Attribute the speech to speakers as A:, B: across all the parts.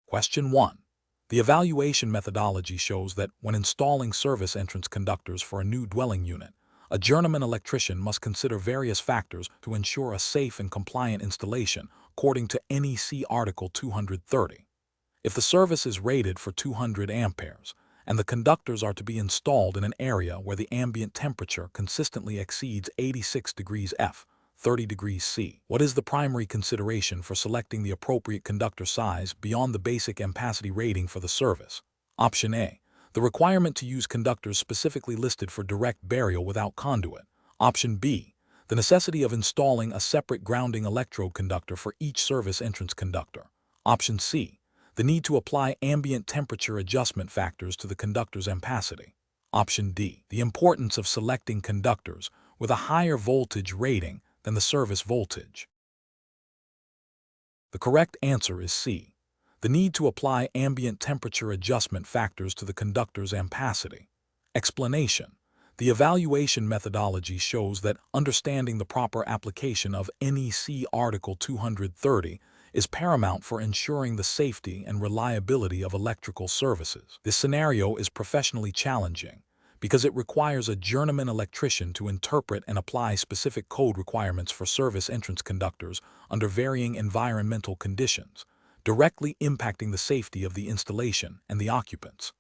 A: Question 1. The evaluation methodology shows that when installing service entrance conductors for a new dwelling unit, a journeyman electrician must consider various factors to ensure a safe and compliant installation according to NEC Article 230. If the service is rated for 200 amperes, and the conductors are to be installed in an area where the ambient temperature consistently exceeds 86 degrees F, 30 degrees C. What is the primary consideration for selecting the appropriate conductor size beyond the basic ampacity rating for the service? Option A. The requirement to use conductors specifically listed for direct burial without conduit. Option B. The necessity of installing a separate grounding electrode conductor for each service entrance conductor. Option C. The need to apply ambient temperature adjustment factors to the conductor's ampacity. Option D. The importance of selecting conductors with a higher voltage rating than the service voltage. The correct answer is C. The need to apply ambient temperature adjustment factors to the conductor's ampacity. Explanation. The evaluation methodology shows that understanding the proper application of NEC Article 230 is paramount for ensuring the safety and reliability of electrical services. This scenario is professionally challenging because it requires a journeyman electrician to interpret and apply specific code requirements for service entrance conductors under varying environmental conditions, directly impacting the safety of the installation and the occupants.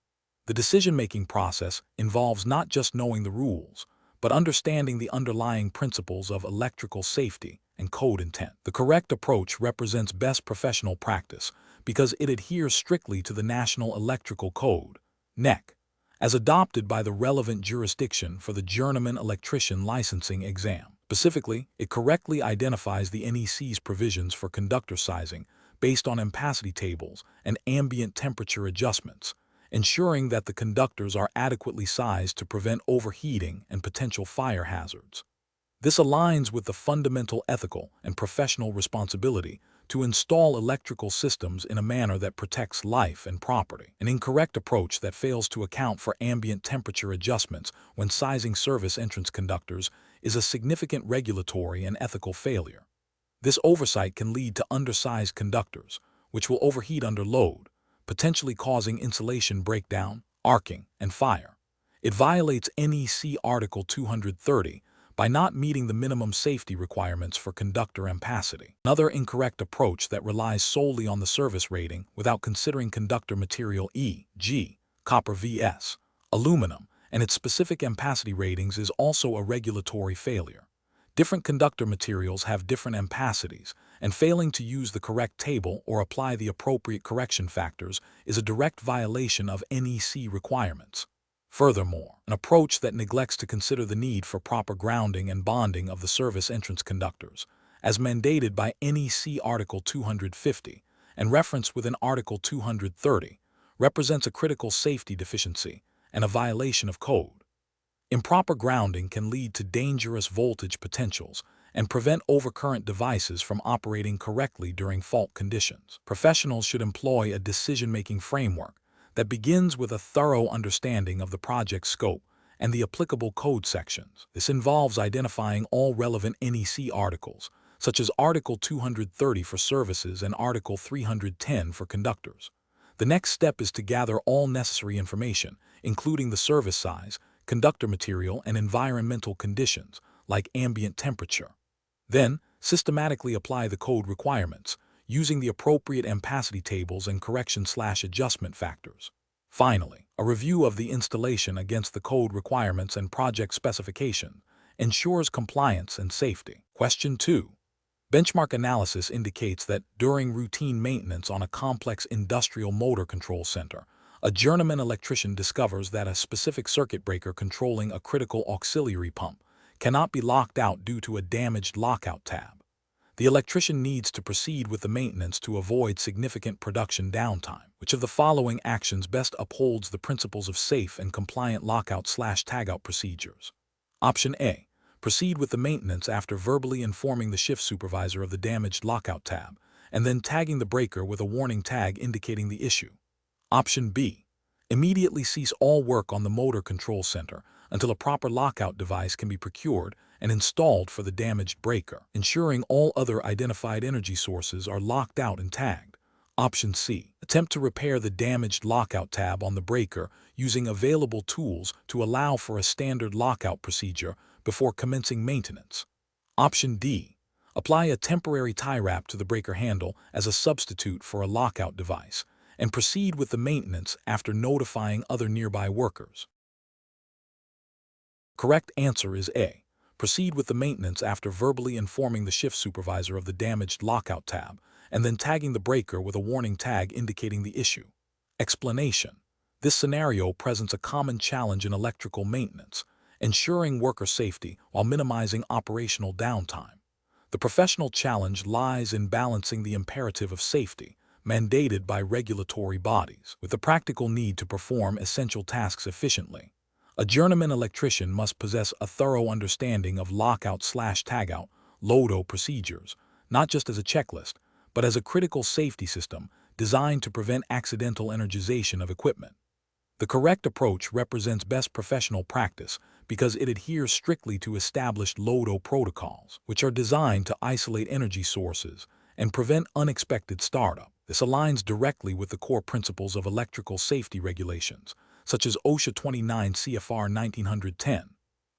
A: The decision-making process involves not just knowing the rules, but understanding the underlying principles of electrical safety and code intent. The correct approach represents best professional practice because it adheres strictly to the National Electrical Code, NEC, as adopted by the relevant jurisdiction for the Journeyman Electrician Licensing Exam. Specifically, it correctly identifies the NEC's provisions for conductor sizing based on ampacity tables and ambient temperature adjustments, ensuring that the conductors are adequately sized to prevent overheating and potential fire hazards. This aligns with the fundamental ethical and professional responsibility to install electrical systems in a manner that protects life and property. An incorrect approach that fails to account for ambient temperature adjustments when sizing service entrance conductors is a significant regulatory and ethical failure. This oversight can lead to undersized conductors, which will overheat under load, potentially causing insulation breakdown, arcing, and fire. It violates NEC Article 230 by not meeting the minimum safety requirements for conductor ampacity. Another incorrect approach that relies solely on the service rating without considering conductor material e.g., copper vs. aluminum, and its specific ampacity ratings is also a regulatory failure. Different conductor materials have different ampacities, and failing to use the correct table or apply the appropriate correction factors is a direct violation of NEC requirements. Furthermore, an approach that neglects to consider the need for proper grounding and bonding of the service entrance conductors, as mandated by NEC Article 250 and referenced within Article 230, represents a critical safety deficiency and a violation of code. Improper grounding can lead to dangerous voltage potentials and prevent overcurrent devices from operating correctly during fault conditions. Professionals should employ a decision-making framework that begins with a thorough understanding of the project scope and the applicable code sections. This involves identifying all relevant NEC articles, such as Article 230 for services and Article 310 for conductors. The next step is to gather all necessary information, including the service size, conductor material, and environmental conditions, like ambient temperature. Then, systematically apply the code requirements, using the appropriate ampacity tables and correction/adjustment factors. Finally, a review of the installation against the code requirements and project specification ensures compliance and safety. Question 2. Benchmark analysis indicates that during routine maintenance on a complex industrial motor control center, a journeyman electrician discovers that a specific circuit breaker controlling a critical auxiliary pump cannot be locked out due to a damaged lockout tab. The electrician needs to proceed with the maintenance to avoid significant production downtime. Which of the following actions best upholds the principles of safe and compliant lockout/tagout procedures? Option A. Proceed with the maintenance after verbally informing the shift supervisor of the damaged lockout tab, and then tagging the breaker with a warning tag indicating the issue. Option B. Immediately cease all work on the motor control center until a proper lockout device can be procured and installed for the damaged breaker, ensuring all other identified energy sources are locked out and tagged. Option C. Attempt to repair the damaged lockout tab on the breaker using available tools to allow for a standard lockout procedure before commencing maintenance. Option D. Apply a temporary tie wrap to the breaker handle as a substitute for a lockout device, and proceed with the maintenance after notifying other nearby workers. Correct answer is A. Proceed with the maintenance after verbally informing the shift supervisor of the damaged lockout tab, and then tagging the breaker with a warning tag indicating the issue. Explanation. This scenario presents a common challenge in electrical maintenance, ensuring worker safety while minimizing operational downtime. The professional challenge lies in balancing the imperative of safety, mandated by regulatory bodies, with the practical need to perform essential tasks efficiently. A journeyman electrician must possess a thorough understanding of lockout/tagout (LOTO) procedures, not just as a checklist, but as a critical safety system designed to prevent accidental energization of equipment. The correct approach represents best professional practice because it adheres strictly to established LOTO protocols, which are designed to isolate energy sources and prevent unexpected startup. This aligns directly with the core principles of electrical safety regulations, such as OSHA 29 CFR 1910.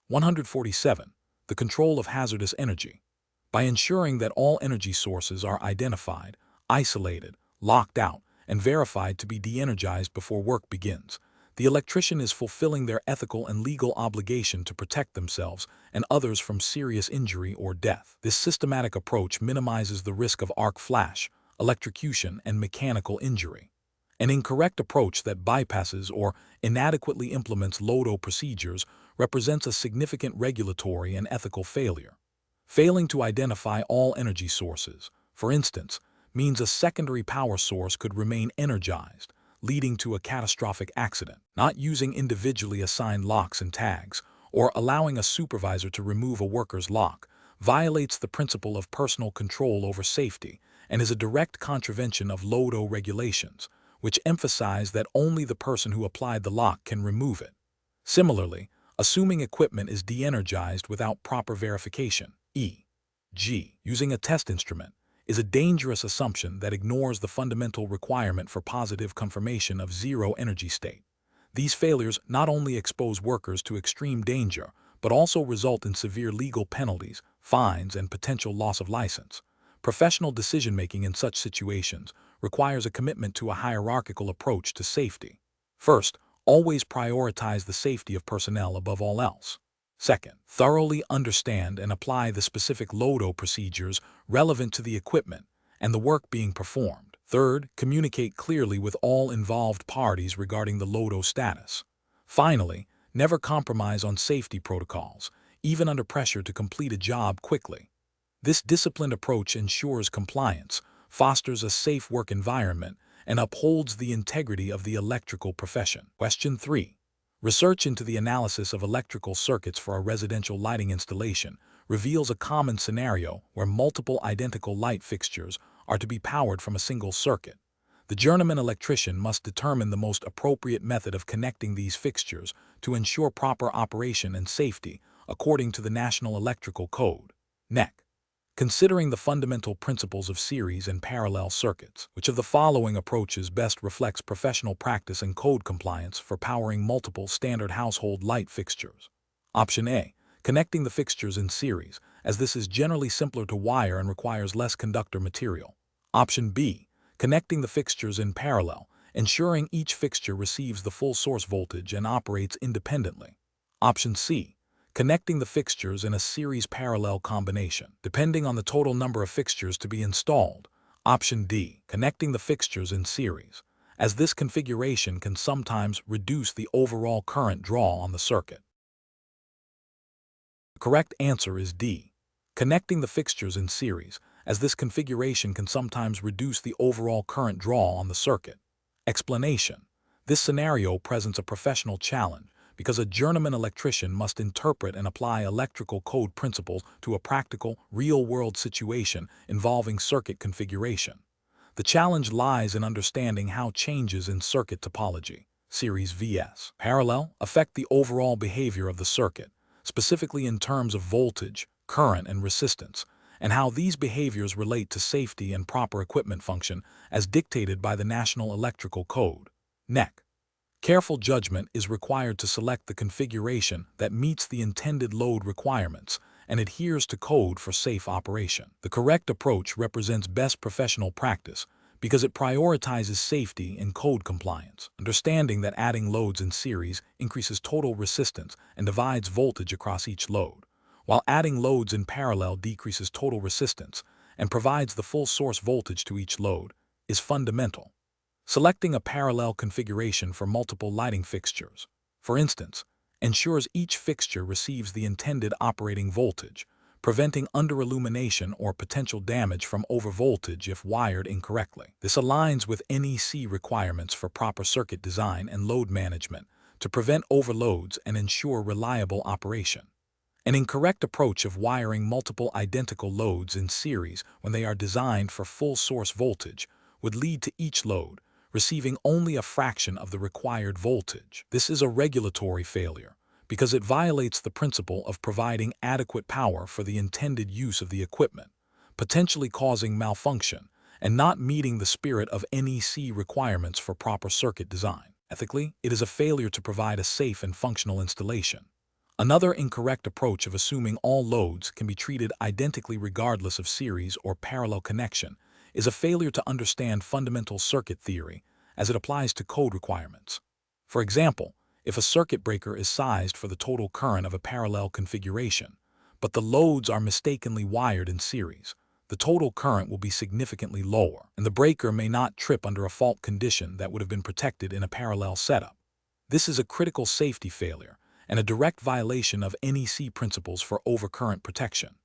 A: 147. The control of hazardous energy. By ensuring that all energy sources are identified, isolated, locked out, and verified to be de-energized before work begins, the electrician is fulfilling their ethical and legal obligation to protect themselves and others from serious injury or death. This systematic approach minimizes the risk of arc flash, electrocution, and mechanical injury. An incorrect approach that bypasses or inadequately implements LOTO procedures represents a significant regulatory and ethical failure. Failing to identify all energy sources, for instance, means a secondary power source could remain energized, leading to a catastrophic accident. Not using individually assigned locks and tags, or allowing a supervisor to remove a worker's lock, violates the principle of personal control over safety and is a direct contravention of LOTO regulations, which emphasize that only the person who applied the lock can remove it. Similarly, assuming equipment is de-energized without proper verification, e.g., using a test instrument, is a dangerous assumption that ignores the fundamental requirement for positive confirmation of zero energy state. These failures not only expose workers to extreme danger, but also result in severe legal penalties, fines, and potential loss of license. Professional decision-making in such situations requires a commitment to a hierarchical approach to safety. First, always prioritize the safety of personnel above all else. Second, thoroughly understand and apply the specific LOTO procedures relevant to the equipment and the work being performed. Third, communicate clearly with all involved parties regarding the LOTO status. Finally, never compromise on safety protocols, even under pressure to complete a job quickly. This disciplined approach ensures compliance, fosters a safe work environment, and upholds the integrity of the electrical profession. Question 3. Research into the analysis of electrical circuits for a residential lighting installation reveals a common scenario where multiple identical light fixtures are to be powered from a single circuit. The journeyman electrician must determine the most appropriate method of connecting these fixtures to ensure proper operation and safety according to the National Electrical Code, NEC. Considering the fundamental principles of series and parallel circuits, which of the following approaches best reflects professional practice and code compliance for powering multiple standard household light fixtures? Option A. Connecting the fixtures in series, as this is generally simpler to wire and requires less conductor material. Option B. Connecting the fixtures in parallel, ensuring each fixture receives the full source voltage and operates independently. Option C. Connecting the fixtures in a series parallel combination, depending on the total number of fixtures to be installed. Option D. Connecting the fixtures in series, as this configuration can sometimes reduce the overall current draw on the circuit. The correct answer is D. Connecting the fixtures in series, as this configuration can sometimes reduce the overall current draw on the circuit. Explanation. This scenario presents a professional challenge because a journeyman electrician must interpret and apply electrical code principles to a practical, real-world situation involving circuit configuration. The challenge lies in understanding how changes in circuit topology, series vs. parallel, affect the overall behavior of the circuit, specifically in terms of voltage, current, and resistance, and how these behaviors relate to safety and proper equipment function as dictated by the National Electrical Code, NEC. Careful judgment is required to select the configuration that meets the intended load requirements and adheres to code for safe operation. The correct approach represents best professional practice because it prioritizes safety and code compliance, understanding that adding loads in series increases total resistance and divides voltage across each load, while adding loads in parallel decreases total resistance and provides the full source voltage to each load, is fundamental. Selecting a parallel configuration for multiple lighting fixtures, for instance, ensures each fixture receives the intended operating voltage, preventing under-illumination or potential damage from overvoltage if wired incorrectly. This aligns with NEC requirements for proper circuit design and load management to prevent overloads and ensure reliable operation. An incorrect approach of wiring multiple identical loads in series when they are designed for full source voltage would lead to each load receiving only a fraction of the required voltage. This is a regulatory failure because it violates the principle of providing adequate power for the intended use of the equipment, potentially causing malfunction and not meeting the spirit of NEC requirements for proper circuit design. Ethically, it is a failure to provide a safe and functional installation. Another incorrect approach of assuming all loads can be treated identically regardless of series or parallel connection is a failure to understand fundamental circuit theory as it applies to code requirements. For example, if a circuit breaker is sized for the total current of a parallel configuration, but the loads are mistakenly wired in series, the total current will be significantly lower, and the breaker may not trip under a fault condition that would have been protected in a parallel setup. This is a critical safety failure and a direct violation of NEC principles for overcurrent protection.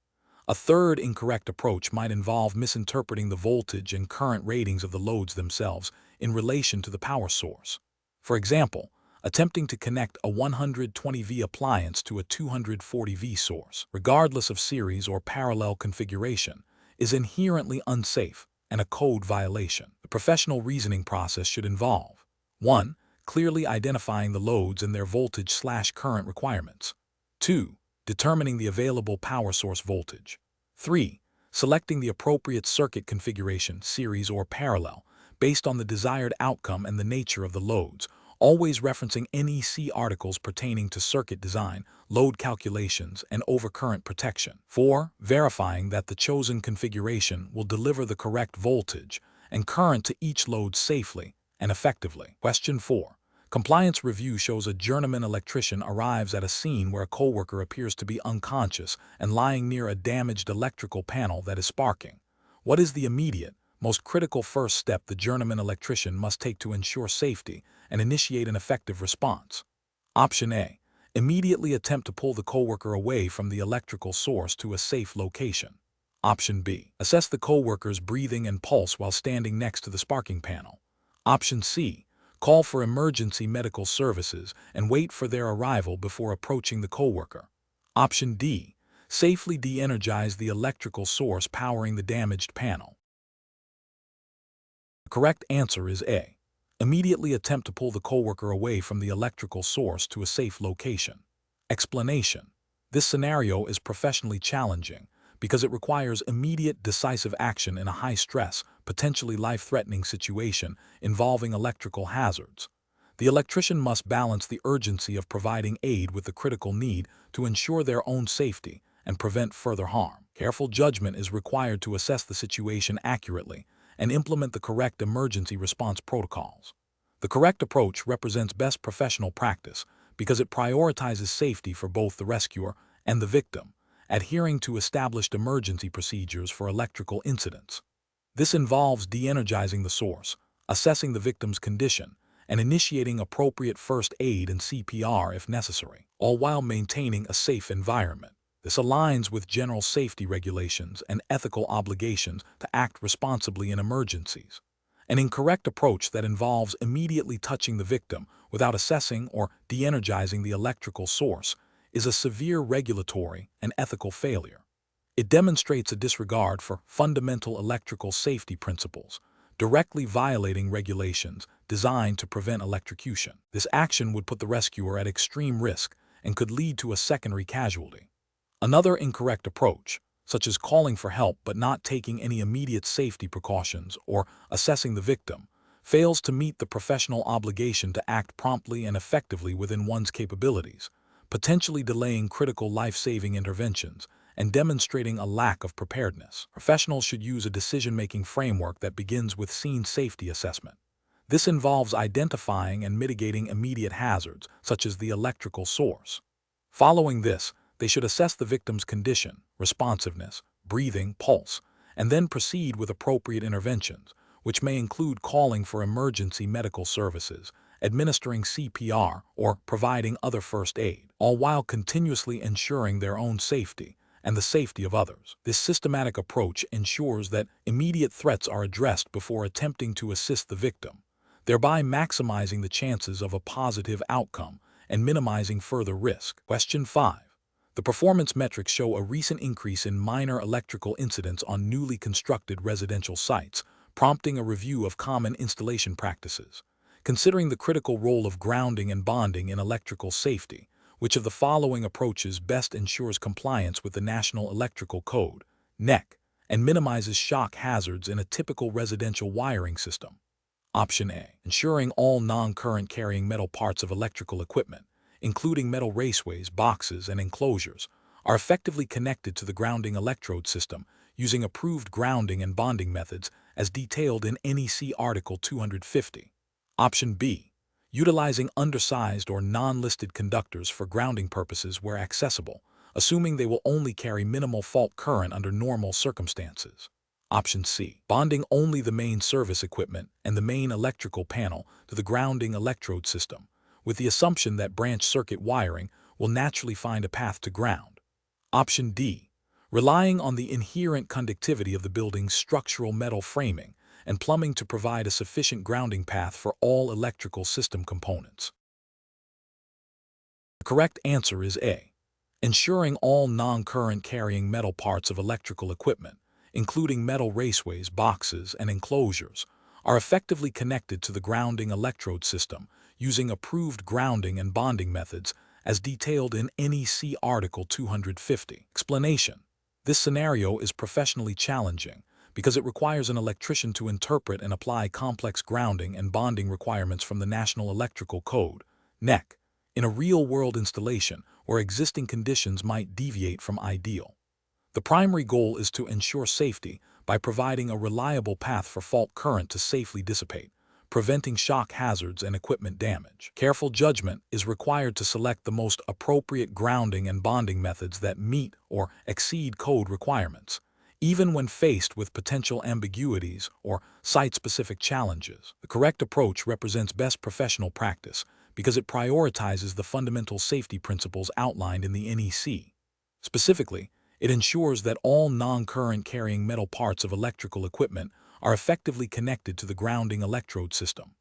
A: A third incorrect approach might involve misinterpreting the voltage and current ratings of the loads themselves in relation to the power source. For example, attempting to connect a 120V appliance to a 240V source, regardless of series or parallel configuration, is inherently unsafe and a code violation. The professional reasoning process should involve 1. Clearly identifying the loads and their voltage/current requirements. 2. Determining the available power source voltage. 3. Selecting the appropriate circuit configuration, series or parallel, based on the desired outcome and the nature of the loads, always referencing NEC articles pertaining to circuit design, load calculations, and overcurrent protection. 4. Verifying that the chosen configuration will deliver the correct voltage and current to each load safely and effectively. Question 4. Compliance review shows a journeyman electrician arrives at a scene where a coworker appears to be unconscious and lying near a damaged electrical panel that is sparking. What is the immediate, most critical first step the journeyman electrician must take to ensure safety and initiate an effective response? Option A. Immediately attempt to pull the coworker away from the electrical source to a safe location. Option B. Assess the coworker's breathing and pulse while standing next to the sparking panel. Option C. Call for emergency medical services and wait for their arrival before approaching the coworker. Option D. Safely de-energize the electrical source powering the damaged panel. The correct answer is A. Immediately attempt to pull the coworker away from the electrical source to a safe location. Explanation. This scenario is professionally challenging because it requires immediate, decisive action in a high-stress, potentially life-threatening situation involving electrical hazards. The electrician must balance the urgency of providing aid with the critical need to ensure their own safety and prevent further harm. Careful judgment is required to assess the situation accurately and implement the correct emergency response protocols. The correct approach represents best professional practice because it prioritizes safety for both the rescuer and the victim, adhering to established emergency procedures for electrical incidents. This involves de-energizing the source, assessing the victim's condition, and initiating appropriate first aid and CPR if necessary, all while maintaining a safe environment. This aligns with general safety regulations and ethical obligations to act responsibly in emergencies. An incorrect approach that involves immediately touching the victim without assessing or de-energizing the electrical source is a severe regulatory and ethical failure. It demonstrates a disregard for fundamental electrical safety principles, directly violating regulations designed to prevent electrocution. This action would put the rescuer at extreme risk and could lead to a secondary casualty. Another incorrect approach, such as calling for help but not taking any immediate safety precautions or assessing the victim, fails to meet the professional obligation to act promptly and effectively within one's capabilities, potentially delaying critical life-saving interventions and demonstrating a lack of preparedness. Professionals should use a decision-making framework that begins with scene safety assessment. This involves identifying and mitigating immediate hazards, such as the electrical source. Following this, they should assess the victim's condition, responsiveness, breathing, pulse, and then proceed with appropriate interventions, which may include calling for emergency medical services, administering CPR, or providing other first aid, all while continuously ensuring their own safety and the safety of others. This systematic approach ensures that immediate threats are addressed before attempting to assist the victim, thereby maximizing the chances of a positive outcome and minimizing further risk. Question 5. The performance metrics show a recent increase in minor electrical incidents on newly constructed residential sites, prompting a review of common installation practices. Considering the critical role of grounding and bonding in electrical safety, which of the following approaches best ensures compliance with the National Electrical Code, NEC, and minimizes shock hazards in a typical residential wiring system? Option A. Ensuring all non-current carrying metal parts of electrical equipment, including metal raceways, boxes, and enclosures, are effectively connected to the grounding electrode system using approved grounding and bonding methods as detailed in NEC Article 250. Option B. Utilizing undersized or non-listed conductors for grounding purposes where accessible, assuming they will only carry minimal fault current under normal circumstances. Option C. Bonding only the main service equipment and the main electrical panel to the grounding electrode system, with the assumption that branch circuit wiring will naturally find a path to ground. Option D. Relying on the inherent conductivity of the building's structural metal framing and plumbing to provide a sufficient grounding path for all electrical system components. The correct answer is A. Ensuring all non-current carrying metal parts of electrical equipment, including metal raceways, boxes, and enclosures, are effectively connected to the grounding electrode system using approved grounding and bonding methods as detailed in NEC Article 250. Explanation. This scenario is professionally challenging because it requires an electrician to interpret and apply complex grounding and bonding requirements from the National Electrical Code, NEC, in a real-world installation where existing conditions might deviate from ideal. The primary goal is to ensure safety by providing a reliable path for fault current to safely dissipate, preventing shock hazards and equipment damage. Careful judgment is required to select the most appropriate grounding and bonding methods that meet or exceed code requirements, even when faced with potential ambiguities or site-specific challenges. The correct approach represents best professional practice because it prioritizes the fundamental safety principles outlined in the NEC. Specifically, it ensures that all non-current carrying metal parts of electrical equipment are effectively connected to the grounding electrode system.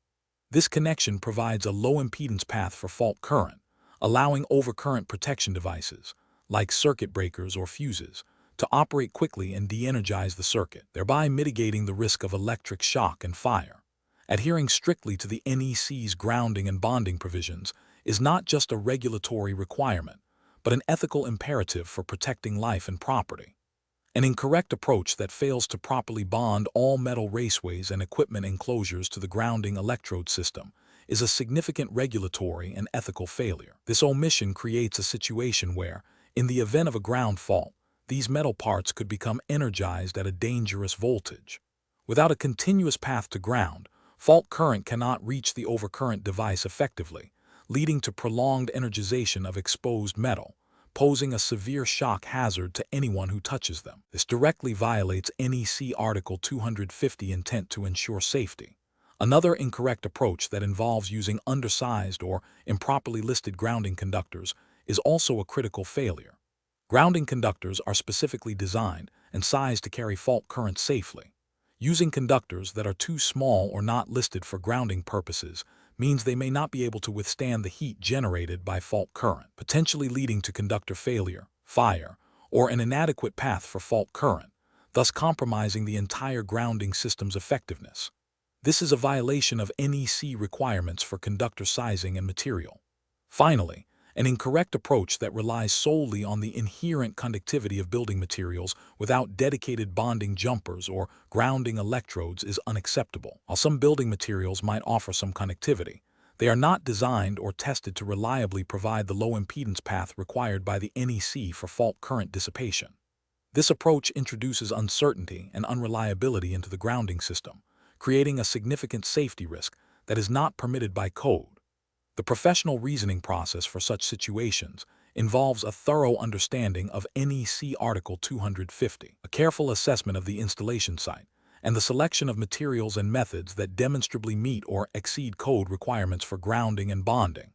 A: This connection provides a low-impedance path for fault current, allowing overcurrent protection devices, like circuit breakers or fuses, to operate quickly and de-energize the circuit, thereby mitigating the risk of electric shock and fire. Adhering strictly to the NEC's grounding and bonding provisions is not just a regulatory requirement, but an ethical imperative for protecting life and property. An incorrect approach that fails to properly bond all metal raceways and equipment enclosures to the grounding electrode system is a significant regulatory and ethical failure. This omission creates a situation where, in the event of a ground fault, these metal parts could become energized at a dangerous voltage. Without a continuous path to ground, fault current cannot reach the overcurrent device effectively, leading to prolonged energization of exposed metal, posing a severe shock hazard to anyone who touches them. This directly violates NEC Article 250 intent to ensure safety. Another incorrect approach that involves using undersized or improperly listed grounding conductors is also a critical failure. Grounding conductors are specifically designed and sized to carry fault current safely. Using conductors that are too small or not listed for grounding purposes means they may not be able to withstand the heat generated by fault current, potentially leading to conductor failure, fire, or an inadequate path for fault current, thus compromising the entire grounding system's effectiveness. This is a violation of NEC requirements for conductor sizing and material. Finally, An incorrect approach that relies solely on the inherent conductivity of building materials without dedicated bonding jumpers or grounding electrodes is unacceptable. While some building materials might offer some conductivity, they are not designed or tested to reliably provide the low impedance path required by the NEC for fault current dissipation. This approach introduces uncertainty and unreliability into the grounding system, creating a significant safety risk that is not permitted by code. The professional reasoning process for such situations involves a thorough understanding of NEC Article 250, a careful assessment of the installation site, and the selection of materials and methods that demonstrably meet or exceed code requirements for grounding and bonding.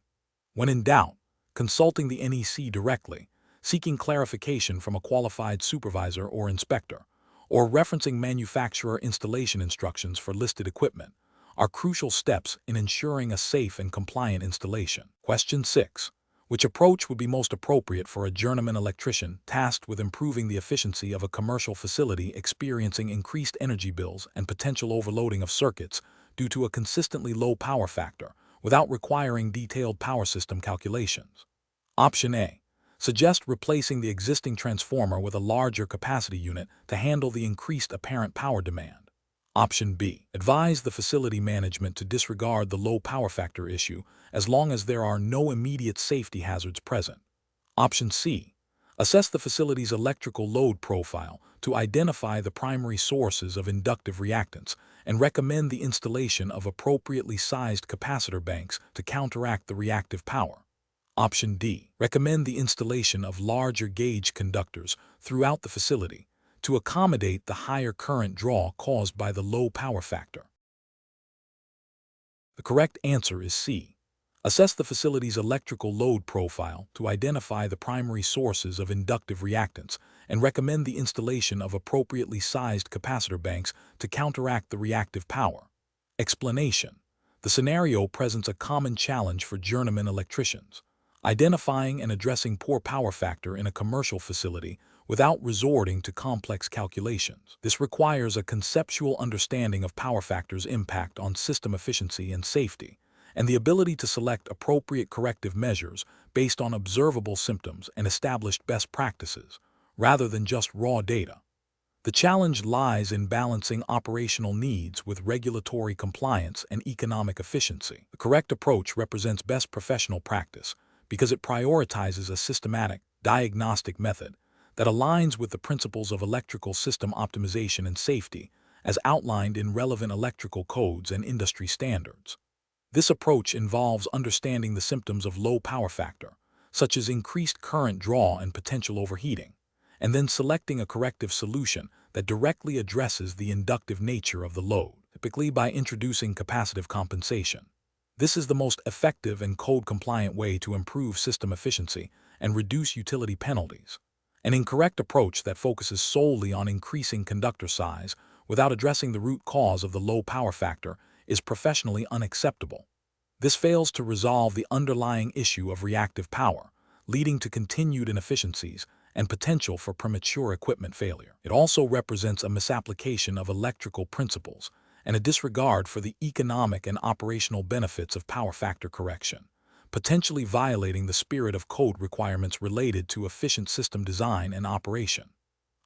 A: When in doubt, consulting the NEC directly, seeking clarification from a qualified supervisor or inspector, or referencing manufacturer installation instructions for listed equipment are crucial steps in ensuring a safe and compliant installation. Question 6. Which approach would be most appropriate for a journeyman electrician tasked with improving the efficiency of a commercial facility experiencing increased energy bills and potential overloading of circuits due to a consistently low power factor without requiring detailed power system calculations? Option A. Suggest replacing the existing transformer with a larger capacity unit to handle the increased apparent power demand. Option B. Advise the facility management to disregard the low power factor issue as long as there are no immediate safety hazards present. Option C. Assess the facility's electrical load profile to identify the primary sources of inductive reactance and recommend the installation of appropriately sized capacitor banks to counteract the reactive power. Option D. Recommend the installation of larger gauge conductors throughout the facility to accommodate the higher current draw caused by the low power factor. The correct answer is C. Assess the facility's electrical load profile to identify the primary sources of inductive reactance and recommend the installation of appropriately sized capacitor banks to counteract the reactive power. Explanation. The scenario presents a common challenge for journeyman electricians: identifying and addressing poor power factor in a commercial facility without resorting to complex calculations. This requires a conceptual understanding of power factor's impact on system efficiency and safety, and the ability to select appropriate corrective measures based on observable symptoms and established best practices, rather than just raw data. The challenge lies in balancing operational needs with regulatory compliance and economic efficiency. The correct approach represents best professional practice because it prioritizes a systematic, diagnostic method that aligns with the principles of electrical system optimization and safety as outlined in relevant electrical codes and industry standards. This approach involves understanding the symptoms of low power factor, such as increased current draw and potential overheating, and then selecting a corrective solution that directly addresses the inductive nature of the load, typically by introducing capacitive compensation. This is the most effective and code-compliant way to improve system efficiency and reduce utility penalties. An incorrect approach that focuses solely on increasing conductor size without addressing the root cause of the low power factor is professionally unacceptable. This fails to resolve the underlying issue of reactive power, leading to continued inefficiencies and potential for premature equipment failure. It also represents a misapplication of electrical principles and a disregard for the economic and operational benefits of power factor correction, potentially violating the spirit of code requirements related to efficient system design and operation.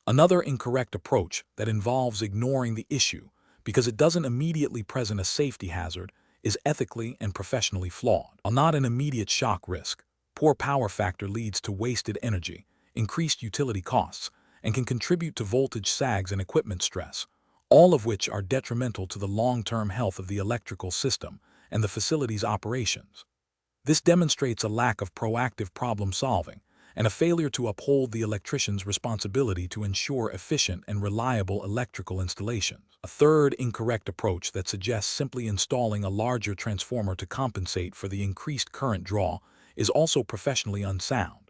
A: Another incorrect approach that involves ignoring the issue because it doesn't immediately present a safety hazard is ethically and professionally flawed. While not an immediate shock risk, poor power factor leads to wasted energy, increased utility costs, and can contribute to voltage sags and equipment stress, all of which are detrimental to the long-term health of the electrical system and the facility's operations. This demonstrates a lack of proactive problem-solving and a failure to uphold the electrician's responsibility to ensure efficient and reliable electrical installations. A third incorrect approach that suggests simply installing a larger transformer to compensate for the increased current draw is also professionally unsound.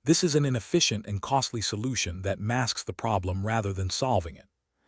A: This is an inefficient and costly solution that masks the problem rather than solving it.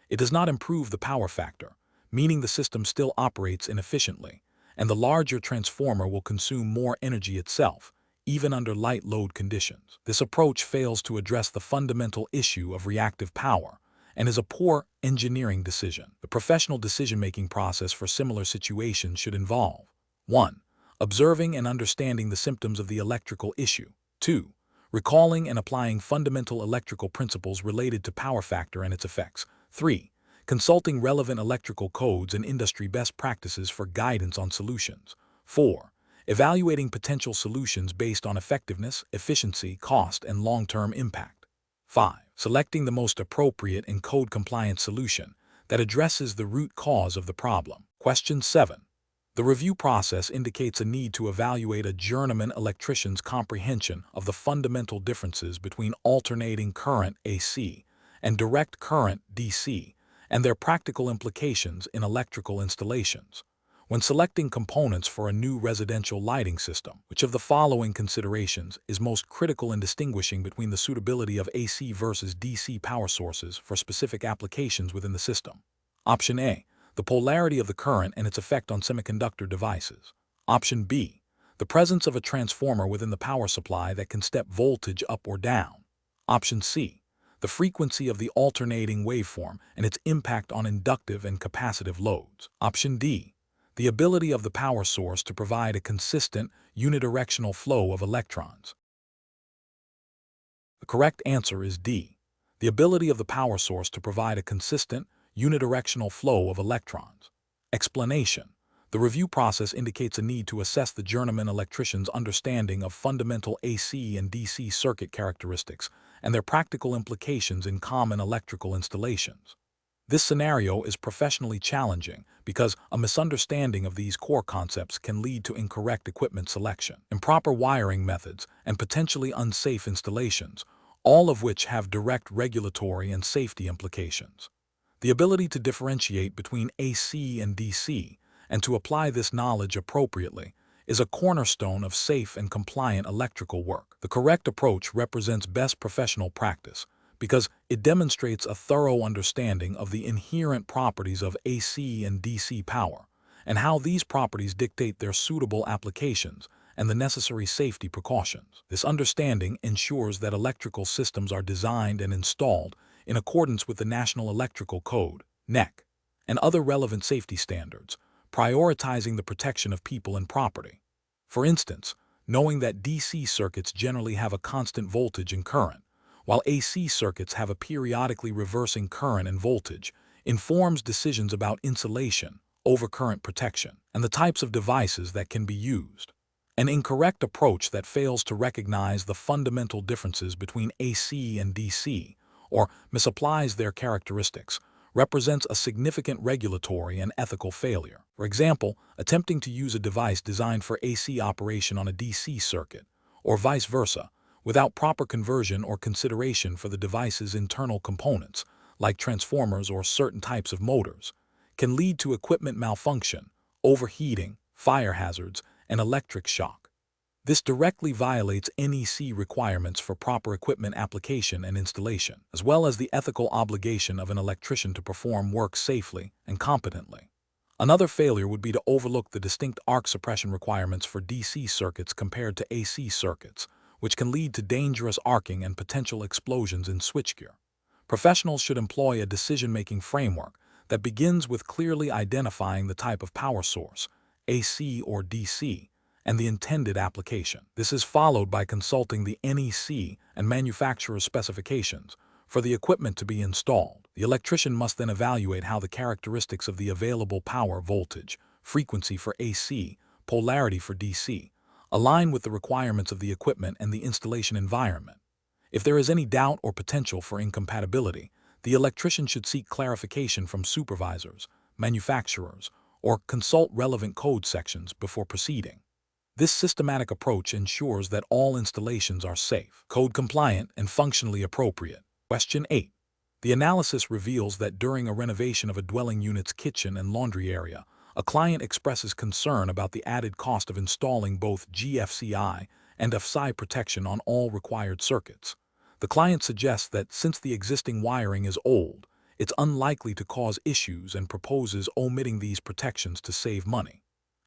A: It does not improve the power factor, meaning the system still operates inefficiently, and the larger transformer will consume more energy itself, even under light load conditions. This approach fails to address the fundamental issue of reactive power and is a poor engineering decision. The professional decision-making process for similar situations should involve 1. observing and understanding the symptoms of the electrical issue. 2. Recalling and applying fundamental electrical principles related to power factor and its effects. 3. Consulting relevant electrical codes and industry best practices for guidance on solutions. 4. Evaluating potential solutions based on effectiveness, efficiency, cost, and long-term impact. 5. Selecting the most appropriate and code-compliant solution that addresses the root cause of the problem. Question 7. The review process indicates a need to evaluate a journeyman electrician's comprehension of the fundamental differences between alternating current AC and direct current DC and their practical implications in electrical installations. When selecting components for a new residential lighting system, which of the following considerations is most critical in distinguishing between the suitability of AC versus DC power sources for specific applications within the system? Option A. The polarity of the current and its effect on semiconductor devices. Option B. The presence of a transformer within the power supply that can step voltage up or down. Option C. The frequency of the alternating waveform and its impact on inductive and capacitive loads. Option D. The ability of the power source to provide a consistent, unidirectional flow of electrons. The correct answer is D. The ability of the power source to provide a consistent, unidirectional flow of electrons. Explanation. The review process indicates a need to assess the journeyman electrician's understanding of fundamental AC and DC circuit characteristics and their practical implications in common electrical installations. This scenario is professionally challenging because a misunderstanding of these core concepts can lead to incorrect equipment selection, improper wiring methods, and potentially unsafe installations, all of which have direct regulatory and safety implications. The ability to differentiate between AC and DC and to apply this knowledge appropriately is a cornerstone of safe and compliant electrical work. The correct approach represents best professional practice because it demonstrates a thorough understanding of the inherent properties of AC and DC power and how these properties dictate their suitable applications and the necessary safety precautions. This understanding ensures that electrical systems are designed and installed in accordance with the National Electrical Code, NEC, and other relevant safety standards, prioritizing the protection of people and property. For instance, knowing that DC circuits generally have a constant voltage and current, while AC circuits have a periodically reversing current and voltage, informs decisions about insulation, overcurrent protection, and the types of devices that can be used. An incorrect approach that fails to recognize the fundamental differences between AC and DC, or misapplies their characteristics, represents a significant regulatory and ethical failure. For example, attempting to use a device designed for AC operation on a DC circuit, or vice versa, without proper conversion or consideration for the device's internal components, like transformers or certain types of motors, can lead to equipment malfunction, overheating, fire hazards, and electric shock. This directly violates NEC requirements for proper equipment application and installation, as well as the ethical obligation of an electrician to perform work safely and competently. Another failure would be to overlook the distinct arc suppression requirements for DC circuits compared to AC circuits, which can lead to dangerous arcing and potential explosions in switchgear. Professionals should employ a decision-making framework that begins with clearly identifying the type of power source, AC or DC, and the intended application. This is followed by consulting the NEC and manufacturer's specifications for the equipment to be installed. The electrician must then evaluate how the characteristics of the available power voltage, frequency for AC, polarity for DC, align with the requirements of the equipment and the installation environment. If there is any doubt or potential for incompatibility, the electrician should seek clarification from supervisors, manufacturers, or consult relevant code sections before proceeding. This systematic approach ensures that all installations are safe, code-compliant, and functionally appropriate. Question 8. The analysis reveals that during a renovation of a dwelling unit's kitchen and laundry area, a client expresses concern about the added cost of installing both GFCI and FSI protection on all required circuits. The client suggests that since the existing wiring is old, it's unlikely to cause issues and proposes omitting these protections to save money.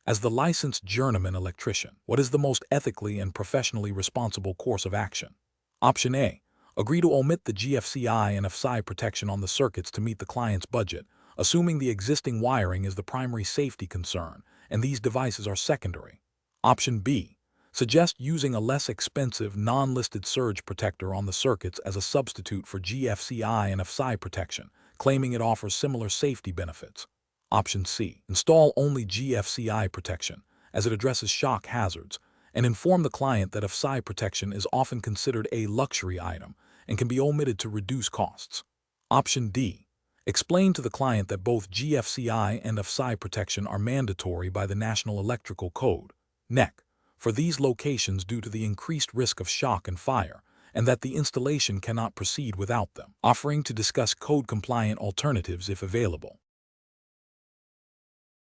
A: As the licensed journeyman electrician, what is the most ethically and professionally responsible course of action? Option A. Agree to omit the GFCI and FSI protection on the circuits to meet the client's budget, assuming the existing wiring is the primary safety concern and these devices are secondary. Option B. Suggest using a less expensive, non-listed surge protector on the circuits as a substitute for GFCI and FSI protection, claiming it offers similar safety benefits. Option C. Install only GFCI protection, as it addresses shock hazards, and inform the client that FSI protection is often considered a luxury item and can be omitted to reduce costs. Option D. Explain to the client that both GFCI and FSI protection are mandatory by the National Electrical Code, NEC, for these locations due to the increased risk of shock and fire, and that the installation cannot proceed without them, offering to discuss code-compliant alternatives if available.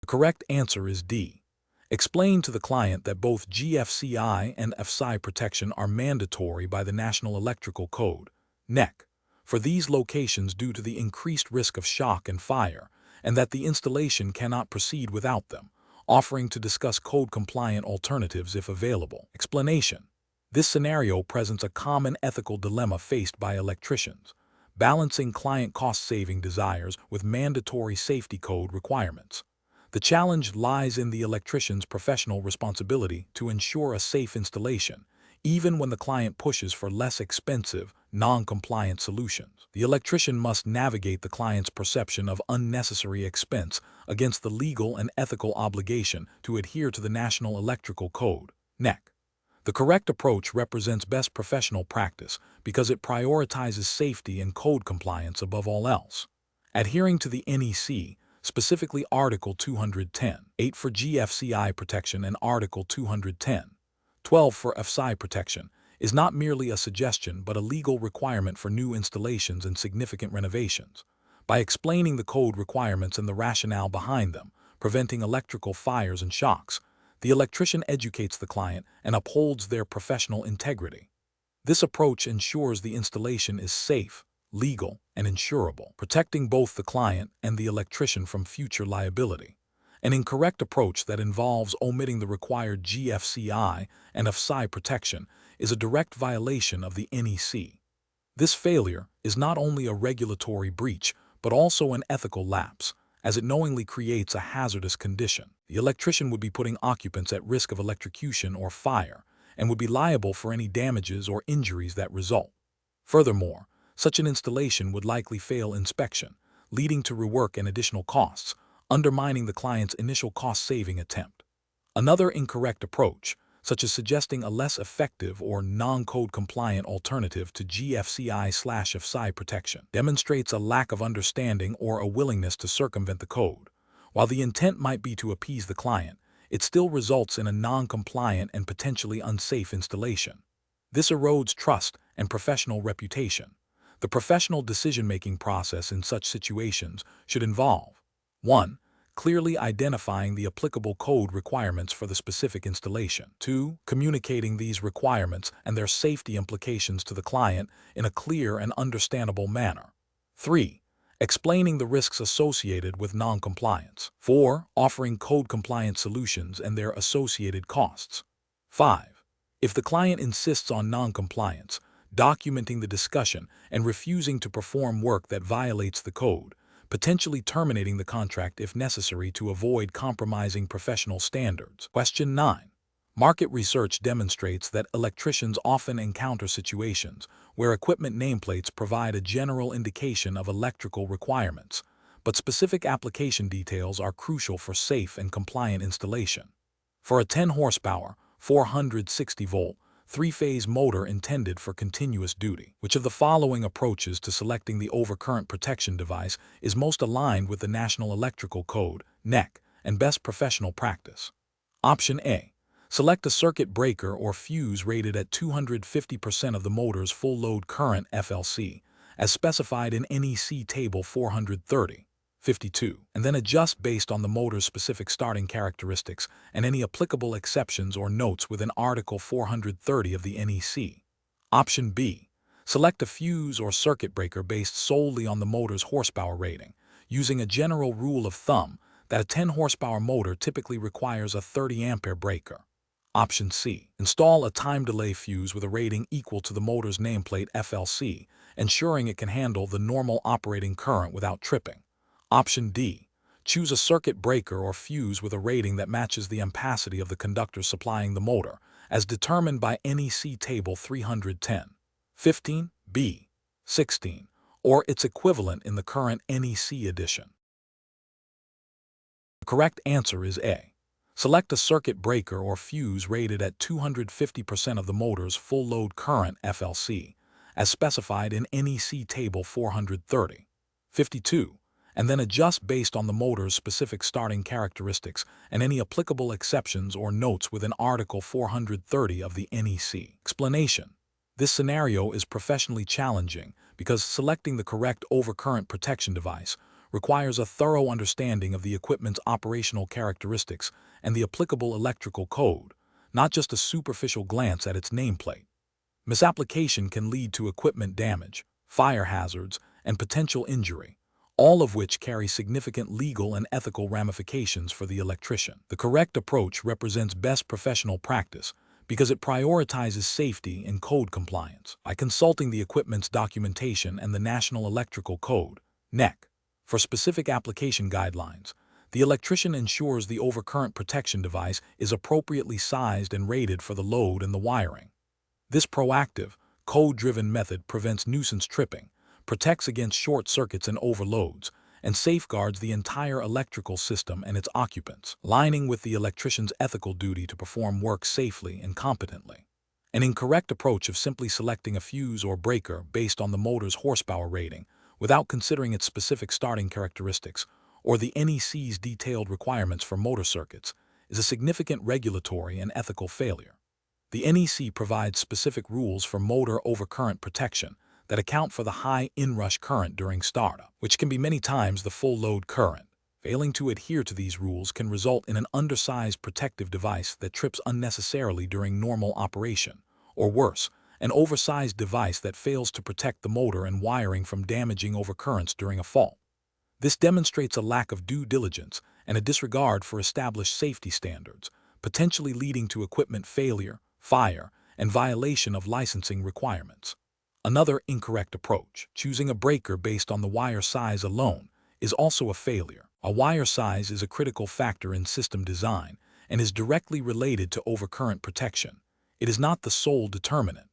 A: The correct answer is D. Explain to the client that both GFCI and FSI protection are mandatory by the National Electrical Code, NEC, for these locations due to the increased risk of shock and fire, and that the installation cannot proceed without them, offering to discuss code-compliant alternatives if available. Explanation. This scenario presents a common ethical dilemma faced by electricians, balancing client cost-saving desires with mandatory safety code requirements. The challenge lies in the electrician's professional responsibility to ensure a safe installation, even when the client pushes for less expensive, non-compliant solutions. The electrician must navigate the client's perception of unnecessary expense against the legal and ethical obligation to adhere to the National Electrical Code, NEC. The correct approach represents best professional practice because it prioritizes safety and code compliance above all else. Adhering to the NEC, specifically Article 210(8) for GFCI protection and Article 210(12) for FSI protection, is not merely a suggestion but a legal requirement for new installations and significant renovations. By explaining the code requirements and the rationale behind them, preventing electrical fires and shocks, the electrician educates the client and upholds their professional integrity. This approach ensures the installation is safe, legal, and insurable, protecting both the client and the electrician from future liability. An incorrect approach that involves omitting the required GFCI and FSI protection is a direct violation of the NEC. This failure is not only a regulatory breach, but also an ethical lapse, as it knowingly creates a hazardous condition. The electrician would be putting occupants at risk of electrocution or fire, and would be liable for any damages or injuries that result. Furthermore, such an installation would likely fail inspection, leading to rework and additional costs, undermining the client's initial cost-saving attempt. Another incorrect approach, such as suggesting a less effective or non-code-compliant alternative to GFCI/FSI protection, demonstrates a lack of understanding or a willingness to circumvent the code. While the intent might be to appease the client, it still results in a non-compliant and potentially unsafe installation. This erodes trust and professional reputation. The professional decision-making process in such situations should involve 1. Clearly identifying the applicable code requirements for the specific installation. 2. Communicating these requirements and their safety implications to the client in a clear and understandable manner. 3. Explaining the risks associated with non-compliance. 4. Offering code-compliant solutions and their associated costs. 5. If the client insists on non-compliance, documenting the discussion and refusing to perform work that violates the code, potentially terminating the contract if necessary to avoid compromising professional standards. Question 9. Market research demonstrates that electricians often encounter situations where equipment nameplates provide a general indication of electrical requirements, but specific application details are crucial for safe and compliant installation. For a 10 horsepower, 460-volt, three-phase motor intended for continuous duty, which of the following approaches to selecting the overcurrent protection device is most aligned with the National Electrical Code, NEC, and best professional practice? Option A. Select a circuit breaker or fuse rated at 250% of the motor's full load current FLC, as specified in NEC Table 430/52, and then adjust based on the motor's specific starting characteristics and any applicable exceptions or notes within Article 430 of the NEC. Option B. Select a fuse or circuit breaker based solely on the motor's horsepower rating, using a general rule of thumb that a 10 horsepower motor typically requires a 30-ampere breaker. Option C. Install a time delay fuse with a rating equal to the motor's nameplate FLC, ensuring it can handle the normal operating current without tripping. Option D. Choose a circuit breaker or fuse with a rating that matches the ampacity of the conductor supplying the motor, as determined by NEC Table 310, 15b, 16, or its equivalent in the current NEC edition. The correct answer is A. Select a circuit breaker or fuse rated at 250% of the motor's full load current FLC, as specified in NEC Table 430, 52, and then adjust based on the motor's specific starting characteristics and any applicable exceptions or notes within Article 430 of the NEC. Explanation: this scenario is professionally challenging because selecting the correct overcurrent protection device requires a thorough understanding of the equipment's operational characteristics and the applicable electrical code, not just a superficial glance at its nameplate. Misapplication can lead to equipment damage, fire hazards, and potential injury, all of which carry significant legal and ethical ramifications for the electrician. The correct approach represents best professional practice because it prioritizes safety and code compliance by consulting the equipment's documentation and the National Electrical Code, NEC. For specific application guidelines, the electrician ensures the overcurrent protection device is appropriately sized and rated for the load and the wiring. This proactive, code-driven method prevents nuisance tripping, protects against short circuits and overloads, and safeguards the entire electrical system and its occupants, aligning with the electrician's ethical duty to perform work safely and competently. An incorrect approach of simply selecting a fuse or breaker based on the motor's horsepower rating without considering its specific starting characteristics or the NEC's detailed requirements for motor circuits is a significant regulatory and ethical failure. The NEC provides specific rules for motor overcurrent protection that account for the high inrush current during startup, which can be many times the full load current. Failing to adhere to these rules can result in an undersized protective device that trips unnecessarily during normal operation, or worse, an oversized device that fails to protect the motor and wiring from damaging overcurrents during a fault. This demonstrates a lack of due diligence and a disregard for established safety standards, potentially leading to equipment failure, fire, and violation of licensing requirements. Another incorrect approach, choosing a breaker based on the wire size alone, is also a failure. A wire size is a critical factor in system design and is directly related to overcurrent protection. It is not the sole determinant.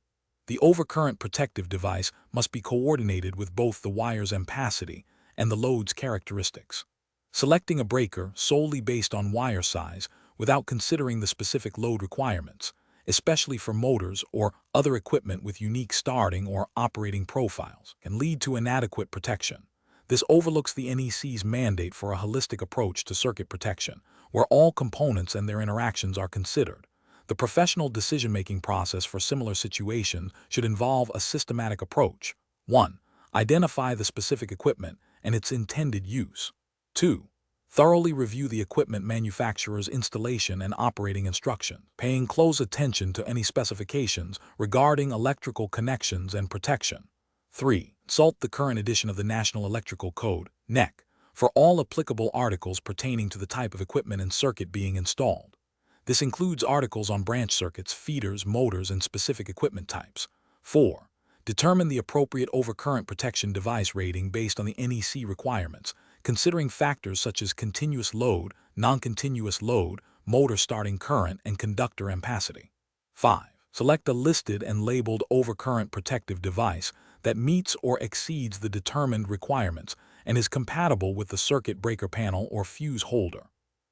A: The overcurrent protective device must be coordinated with both the wire's ampacity and the load's characteristics. Selecting a breaker solely based on wire size without considering the specific load requirements, especially for motors or other equipment with unique starting or operating profiles, can lead to inadequate protection. This overlooks the NEC's mandate for a holistic approach to circuit protection, where all components and their interactions are considered. The professional decision-making process for similar situations should involve a systematic approach. 1. Identify the specific equipment and its intended use. 2. Thoroughly review the equipment manufacturer's installation and operating instructions, paying close attention to any specifications regarding electrical connections and protection. 3. Consult the current edition of the National Electrical Code, NEC, for all applicable articles pertaining to the type of equipment and circuit being installed. This includes articles on branch circuits, feeders, motors, and specific equipment types. 4. Determine the appropriate overcurrent protection device rating based on the NEC requirements, considering factors such as continuous load, non-continuous load, motor starting current, and conductor ampacity. 5. Select a listed and labeled overcurrent protective device that meets or exceeds the determined requirements and is compatible with the circuit breaker panel or fuse holder.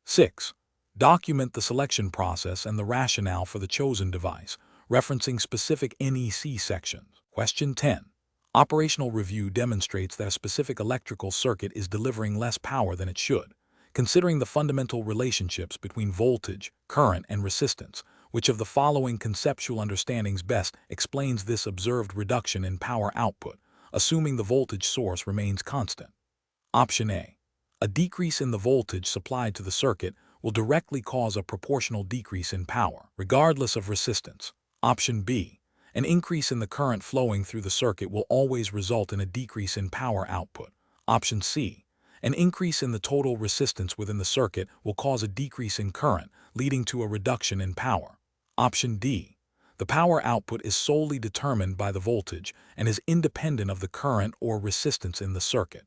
A: 6. Document the selection process and the rationale for the chosen device, referencing specific NEC sections. Question 10. Operational review demonstrates that a specific electrical circuit is delivering less power than it should. Considering the fundamental relationships between voltage, current, and resistance, which of the following conceptual understandings best explains this observed reduction in power output, assuming the voltage source remains constant? Option A. A decrease in the voltage supplied to the circuit will directly cause a proportional decrease in power, regardless of resistance. Option B. An increase in the current flowing through the circuit will always result in a decrease in power output. Option C. An increase in the total resistance within the circuit will cause a decrease in current, leading to a reduction in power. Option D. The power output is solely determined by the voltage and is independent of the current or resistance in the circuit.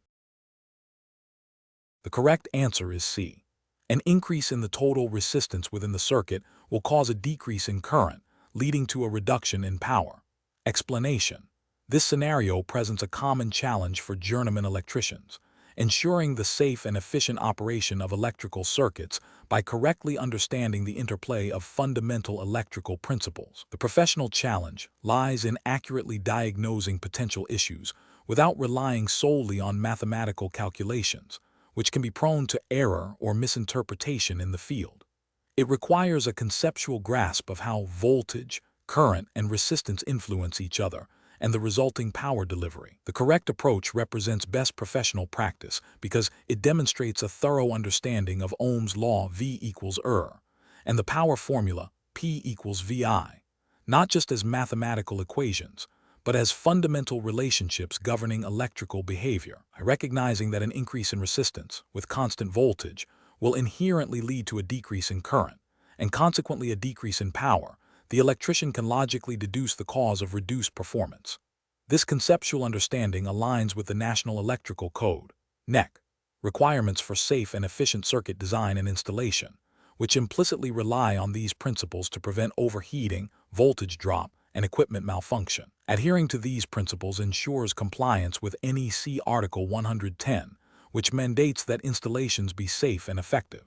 A: The correct answer is C. An increase in the total resistance within the circuit will cause a decrease in current, leading to a reduction in power. Explanation. This scenario presents a common challenge for journeyman electricians, ensuring the safe and efficient operation of electrical circuits by correctly understanding the interplay of fundamental electrical principles. The professional challenge lies in accurately diagnosing potential issues without relying solely on mathematical calculations, which can be prone to error or misinterpretation in the field. It requires a conceptual grasp of how voltage, current, and resistance influence each other, and the resulting power delivery. The correct approach represents best professional practice because it demonstrates a thorough understanding of Ohm's law V equals R, and the power formula P equals VI, not just as mathematical equations, but as fundamental relationships governing electrical behavior. Recognizing that an increase in resistance with constant voltage will inherently lead to a decrease in current, and consequently a decrease in power, the electrician can logically deduce the cause of reduced performance. This conceptual understanding aligns with the National Electrical Code, NEC, requirements for safe and efficient circuit design and installation, which implicitly rely on these principles to prevent overheating, voltage drop, and equipment malfunction. Adhering to these principles ensures compliance with NEC Article 110, which mandates that installations be safe and effective.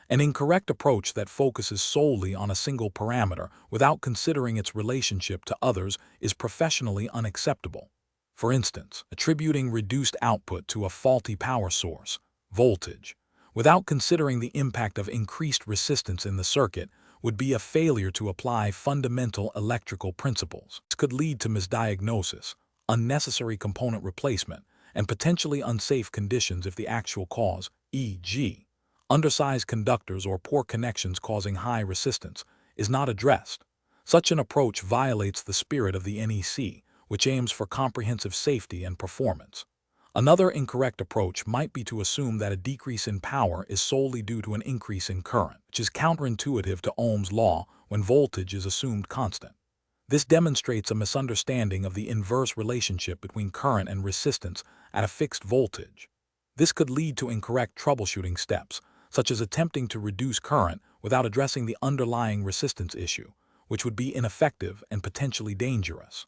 A: An incorrect approach that focuses solely on a single parameter without considering its relationship to others is professionally unacceptable. For instance, attributing reduced output to a faulty power source, voltage, without considering the impact of increased resistance in the circuit would be a failure to apply fundamental electrical principles. This could lead to misdiagnosis, unnecessary component replacement, and potentially unsafe conditions if the actual cause, e.g., undersized conductors or poor connections causing high resistance, is not addressed. Such an approach violates the spirit of the NEC, which aims for comprehensive safety and performance. Another incorrect approach might be to assume that a decrease in power is solely due to an increase in current, which is counterintuitive to Ohm's law when voltage is assumed constant. This demonstrates a misunderstanding of the inverse relationship between current and resistance at a fixed voltage. This could lead to incorrect troubleshooting steps, such as attempting to reduce current without addressing the underlying resistance issue, which would be ineffective and potentially dangerous.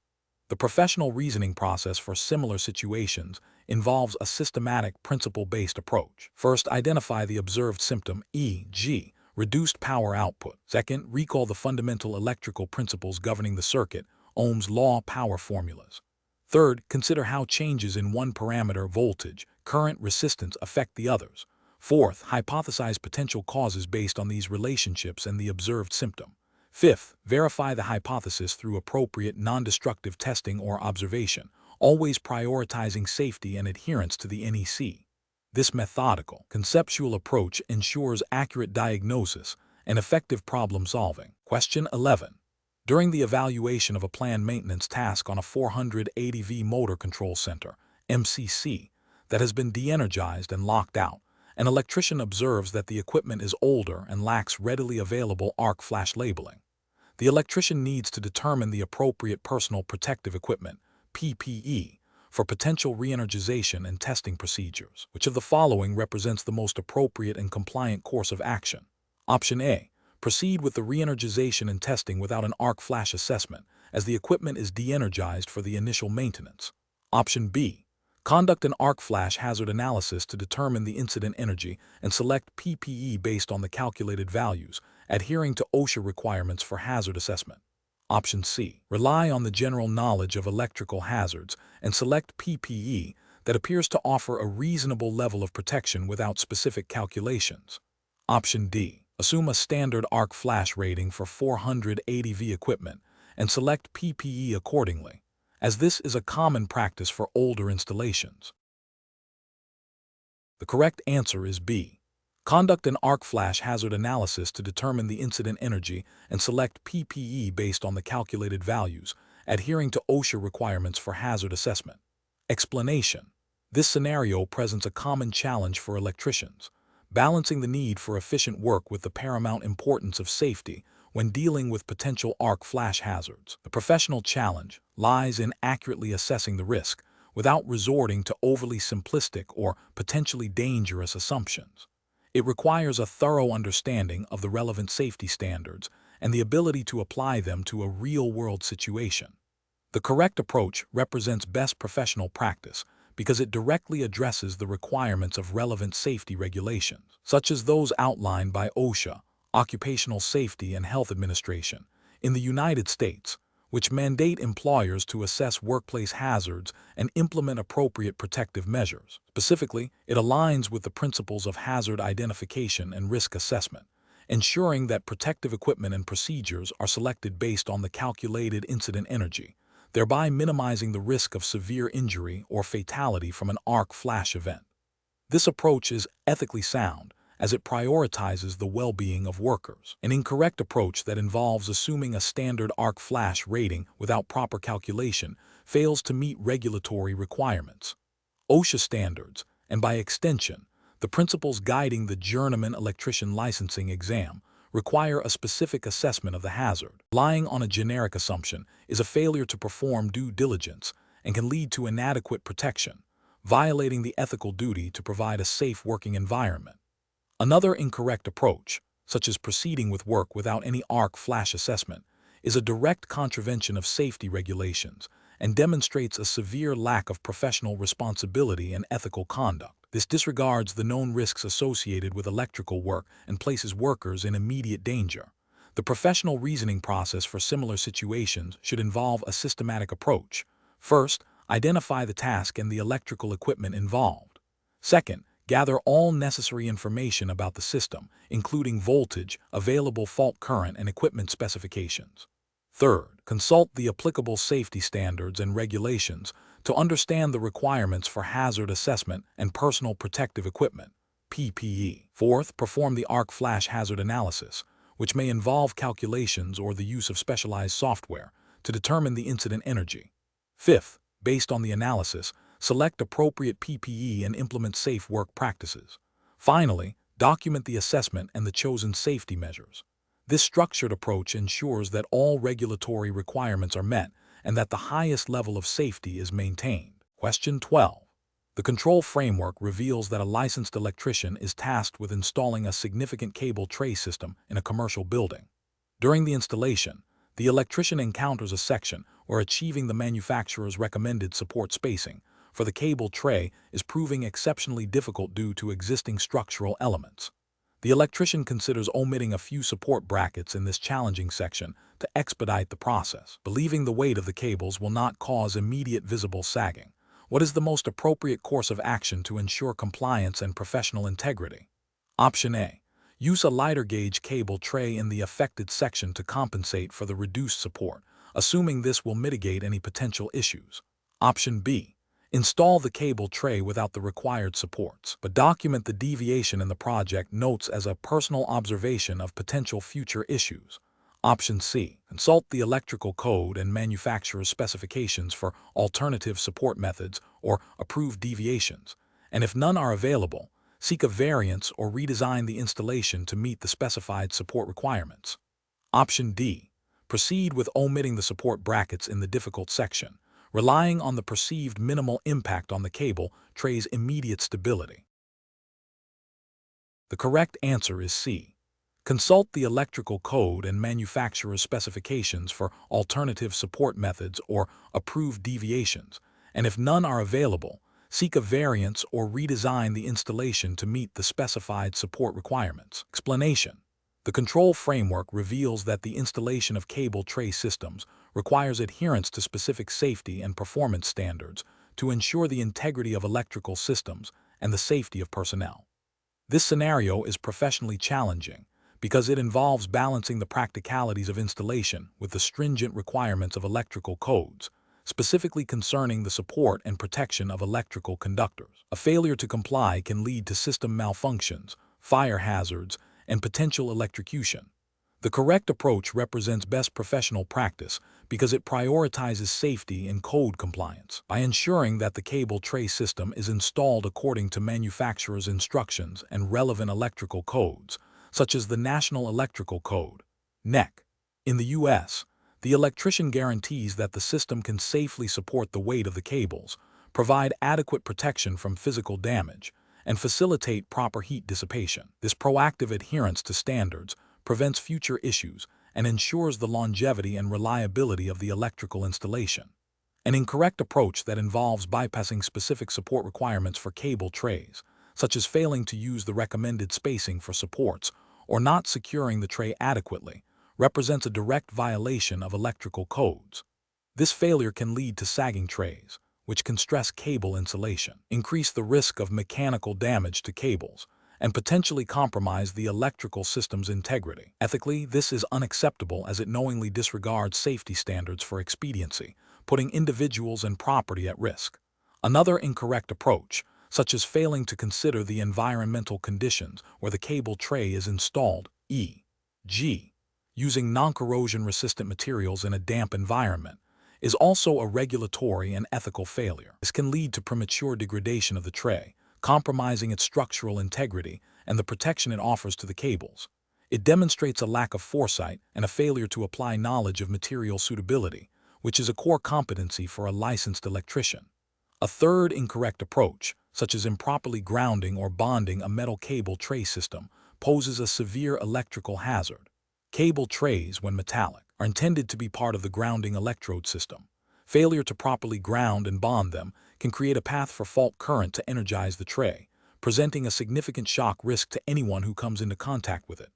A: The professional reasoning process for similar situations involves a systematic, principle-based approach. First, identify the observed symptom, e.g., reduced power output. Second, recall the fundamental electrical principles governing the circuit, Ohm's law power formulas. Third, consider how changes in one parameter, voltage, current, resistance, affect the others. Fourth, hypothesize potential causes based on these relationships and the observed symptom. Fifth, verify the hypothesis through appropriate non-destructive testing or observation, always prioritizing safety and adherence to the NEC. This methodical, conceptual approach ensures accurate diagnosis and effective problem solving. Question 11. During the evaluation of a planned maintenance task on a 480V motor control center, MCC, that has been de-energized and locked out, an electrician observes that the equipment is older and lacks readily available arc flash labeling. The electrician needs to determine the appropriate personal protective equipment, PPE, for potential re-energization and testing procedures. Which of the following represents the most appropriate and compliant course of action? Option A. Proceed with the re-energization and testing without an arc flash assessment, as the equipment is de-energized for the initial maintenance. Option B. Conduct an arc flash hazard analysis to determine the incident energy and select PPE based on the calculated values, adhering to OSHA requirements for hazard assessment. Option C. Rely on the general knowledge of electrical hazards and select PPE that appears to offer a reasonable level of protection without specific calculations. Option D. Assume a standard arc flash rating for 480V equipment and select PPE accordingly, as this is a common practice for older installations. The correct answer is B. Conduct an arc flash hazard analysis to determine the incident energy and select PPE based on the calculated values, adhering to OSHA requirements for hazard assessment. Explanation. This scenario presents a common challenge for electricians, balancing the need for efficient work with the paramount importance of safety when dealing with potential arc flash hazards. The professional challenge lies in accurately assessing the risk without resorting to overly simplistic or potentially dangerous assumptions. It requires a thorough understanding of the relevant safety standards and the ability to apply them to a real-world situation. The correct approach represents best professional practice because it directly addresses the requirements of relevant safety regulations, such as those outlined by OSHA, Occupational Safety and Health Administration, in the United States, which mandate employers to assess workplace hazards and implement appropriate protective measures. Specifically, it aligns with the principles of hazard identification and risk assessment, ensuring that protective equipment and procedures are selected based on the calculated incident energy, thereby minimizing the risk of severe injury or fatality from an arc flash event. This approach is ethically sound, as it prioritizes the well-being of workers. An incorrect approach that involves assuming a standard arc flash rating without proper calculation fails to meet regulatory requirements. OSHA standards, and by extension, the principles guiding the Journeyman electrician licensing exam, require a specific assessment of the hazard. Relying on a generic assumption is a failure to perform due diligence and can lead to inadequate protection, violating the ethical duty to provide a safe working environment. Another incorrect approach, such as proceeding with work without any arc flash assessment, is a direct contravention of safety regulations and demonstrates a severe lack of professional responsibility and ethical conduct. This disregards the known risks associated with electrical work and places workers in immediate danger. The professional reasoning process for similar situations should involve a systematic approach. First, identify the task and the electrical equipment involved. Second, gather all necessary information about the system, including voltage, available fault current, and equipment specifications. Third, consult the applicable safety standards and regulations to understand the requirements for hazard assessment and personal protective equipment, PPE. Fourth, perform the arc flash hazard analysis, which may involve calculations or the use of specialized software to determine the incident energy. Fifth, based on the analysis, select appropriate PPE and implement safe work practices. Finally, document the assessment and the chosen safety measures. This structured approach ensures that all regulatory requirements are met and that the highest level of safety is maintained. Question 12. The control framework reveals that a licensed electrician is tasked with installing a significant cable tray system in a commercial building. During the installation, the electrician encounters a section where achieving the manufacturer's recommended support spacing for the cable tray is proving exceptionally difficult due to existing structural elements. The electrician considers omitting a few support brackets in this challenging section to expedite the process, believing the weight of the cables will not cause immediate visible sagging. What is the most appropriate course of action to ensure compliance and professional integrity? Option A. Use a lighter gauge cable tray in the affected section to compensate for the reduced support, assuming this will mitigate any potential issues. Option B. Install the cable tray without the required supports, but document the deviation in the project notes as a personal observation of potential future issues. Option C. Consult the electrical code and manufacturer's specifications for alternative support methods or approved deviations, and if none are available, seek a variance or redesign the installation to meet the specified support requirements. Option D. Proceed with omitting the support brackets in the difficult section, relying on the perceived minimal impact on the cable tray's immediate stability. The correct answer is C. Consult the electrical code and manufacturer's specifications for alternative support methods or approved deviations, and if none are available, seek a variance or redesign the installation to meet the specified support requirements. Explanation. The control framework reveals that the installation of cable tray systems requires adherence to specific safety and performance standards to ensure the integrity of electrical systems and the safety of personnel. This scenario is professionally challenging because it involves balancing the practicalities of installation with the stringent requirements of electrical codes, specifically concerning the support and protection of electrical conductors. A failure to comply can lead to system malfunctions, fire hazards, and potential electrocution. The correct approach represents best professional practice because it prioritizes safety and code compliance. By ensuring that the cable tray system is installed according to manufacturer's instructions and relevant electrical codes, such as the National Electrical Code, NEC. In the U.S., the electrician guarantees that the system can safely support the weight of the cables, provide adequate protection from physical damage, and facilitate proper heat dissipation. This proactive adherence to standards prevents future issues and ensures the longevity and reliability of the electrical installation. An incorrect approach that involves bypassing specific support requirements for cable trays, such as failing to use the recommended spacing for supports or not securing the tray adequately, represents a direct violation of electrical codes. This failure can lead to sagging trays, which can stress cable insulation, increase the risk of mechanical damage to cables, and potentially compromise the electrical system's integrity. Ethically, this is unacceptable as it knowingly disregards safety standards for expediency, putting individuals and property at risk. Another incorrect approach, such as failing to consider the environmental conditions where the cable tray is installed, e.g., using non-corrosion-resistant materials in a damp environment, is also a regulatory and ethical failure. This can lead to premature degradation of the tray, compromising its structural integrity and the protection it offers to the cables. It demonstrates a lack of foresight and a failure to apply knowledge of material suitability, which is a core competency for a licensed electrician. A third incorrect approach, such as improperly grounding or bonding a metal cable tray system, poses a severe electrical hazard. Cable trays, when metallic, are intended to be part of the grounding electrode system. Failure to properly ground and bond them can create a path for fault current to energize the tray, presenting a significant shock risk to anyone who comes into contact with it.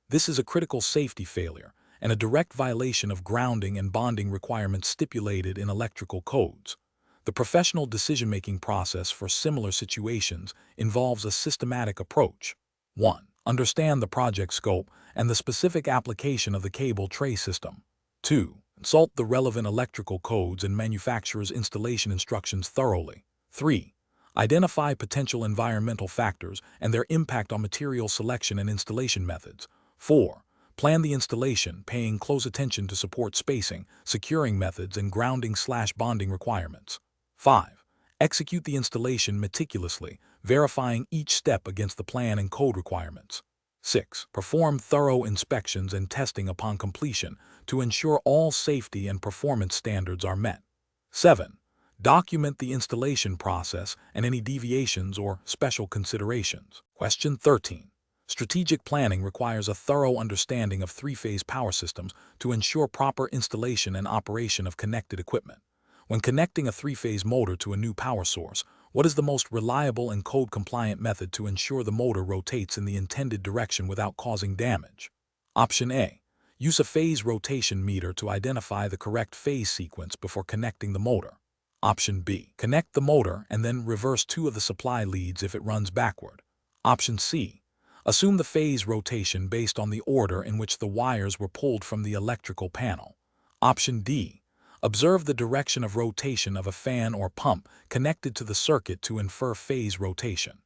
A: This is a critical safety failure and a direct violation of grounding and bonding requirements stipulated in electrical codes. The professional decision-making process for similar situations involves a systematic approach. 1. Understand the project scope and the specific application of the cable tray system. 2. Consult the relevant electrical codes and manufacturer's installation instructions thoroughly. 3. Identify potential environmental factors and their impact on material selection and installation methods. 4. Plan the installation, paying close attention to support spacing, securing methods, and grounding/bonding requirements. 5. Execute the installation meticulously, verifying each step against the plan and code requirements. 6. Perform thorough inspections and testing upon completion to ensure all safety and performance standards are met. 7. Document the installation process and any deviations or special considerations. Question 13. Strategic planning requires a thorough understanding of three-phase power systems to ensure proper installation and operation of connected equipment. When connecting a three-phase motor to a new power source, what is the most reliable and code-compliant method to ensure the motor rotates in the intended direction without causing damage? Option A. Use a phase rotation meter to identify the correct phase sequence before connecting the motor. Option B. Connect the motor and then reverse two of the supply leads if it runs backward. Option C. Assume the phase rotation based on the order in which the wires were pulled from the electrical panel. Option D. Observe the direction of rotation of a fan or pump connected to the circuit to infer phase rotation.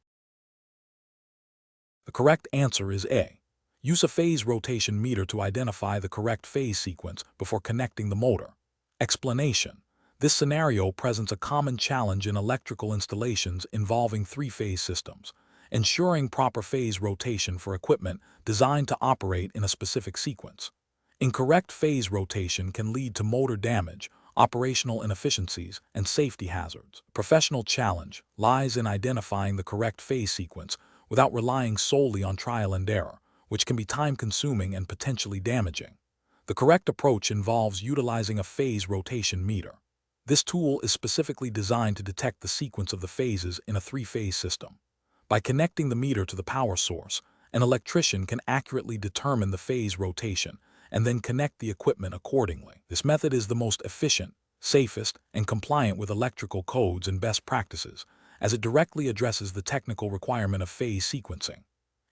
A: The correct answer is A. Use a phase rotation meter to identify the correct phase sequence before connecting the motor. Explanation. This scenario presents a common challenge in electrical installations involving three-phase systems, ensuring proper phase rotation for equipment designed to operate in a specific sequence. Incorrect phase rotation can lead to motor damage, operational inefficiencies, and safety hazards. Professional challenge lies in identifying the correct phase sequence without relying solely on trial and error, which can be time-consuming and potentially damaging. The correct approach involves utilizing a phase rotation meter. This tool is specifically designed to detect the sequence of the phases in a three-phase system. By connecting the meter to the power source, an electrician can accurately determine the phase rotation and then connect the equipment accordingly. This method is the most efficient, safest, and compliant with electrical codes and best practices, as it directly addresses the technical requirement of phase sequencing.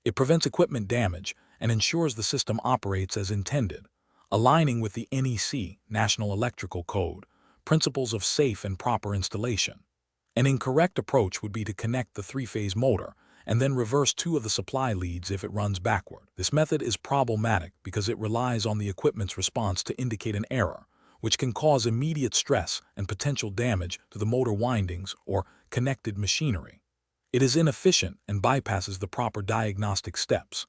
A: It prevents equipment damage and ensures the system operates as intended, aligning with the NEC, National Electrical Code, principles of safe and proper installation. An incorrect approach would be to connect the three-phase motor and then reverse two of the supply leads if it runs backward. This method is problematic because it relies on the equipment's response to indicate an error, which can cause immediate stress and potential damage to the motor windings or connected machinery. It is inefficient and bypasses the proper diagnostic steps.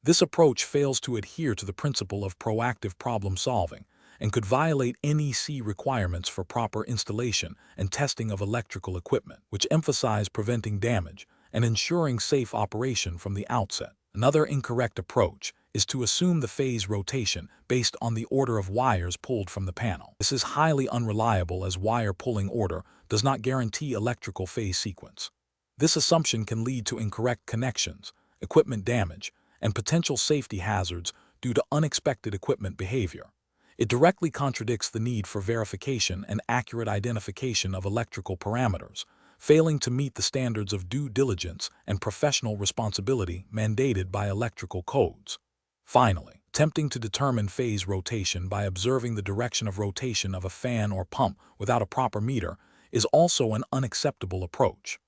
A: This approach fails to adhere to the principle of proactive problem solving and could violate NEC requirements for proper installation and testing of electrical equipment, which emphasize preventing damage and ensuring safe operation from the outset. Another incorrect approach is to assume the phase rotation based on the order of wires pulled from the panel. This is highly unreliable, as wire pulling order does not guarantee electrical phase sequence. This assumption can lead to incorrect connections, equipment damage, and potential safety hazards due to unexpected equipment behavior. It directly contradicts the need for verification and accurate identification of electrical parameters, failing to meet the standards of due diligence and professional responsibility mandated by electrical codes. Finally, attempting to determine phase rotation by observing the direction of rotation of a fan or pump without a proper meter is also an unacceptable approach.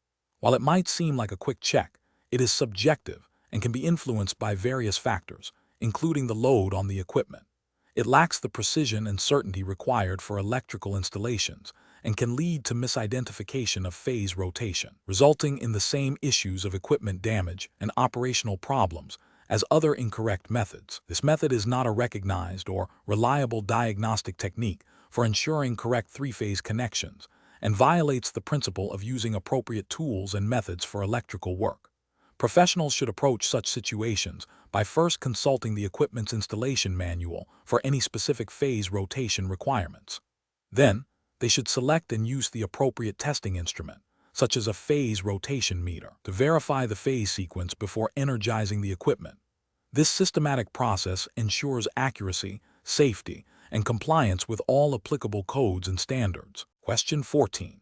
A: While it might seem like a quick check, it is subjective and can be influenced by various factors, including the load on the equipment. It lacks the precision and certainty required for electrical installations and can lead to misidentification of phase rotation, resulting in the same issues of equipment damage and operational problems as other incorrect methods. This method is not a recognized or reliable diagnostic technique for ensuring correct three-phase connections and violates the principle of using appropriate tools and methods for electrical work. Professionals should approach such situations by first consulting the equipment's installation manual for any specific phase rotation requirements. Then, they should select and use the appropriate testing instrument, such as a phase rotation meter, to verify the phase sequence before energizing the equipment. This systematic process ensures accuracy, safety, and compliance with all applicable codes and standards. Question 14.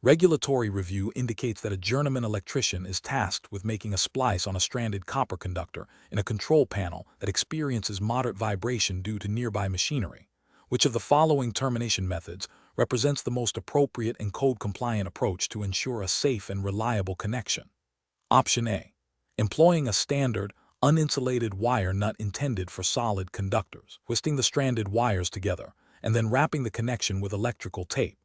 A: Regulatory review indicates that a journeyman electrician is tasked with making a splice on a stranded copper conductor in a control panel that experiences moderate vibration due to nearby machinery. Which of the following termination methods represents the most appropriate and code-compliant approach to ensure a safe and reliable connection? Option A. Employing a standard, uninsulated wire nut intended for solid conductors, twisting the stranded wires together, and then wrapping the connection with electrical tape.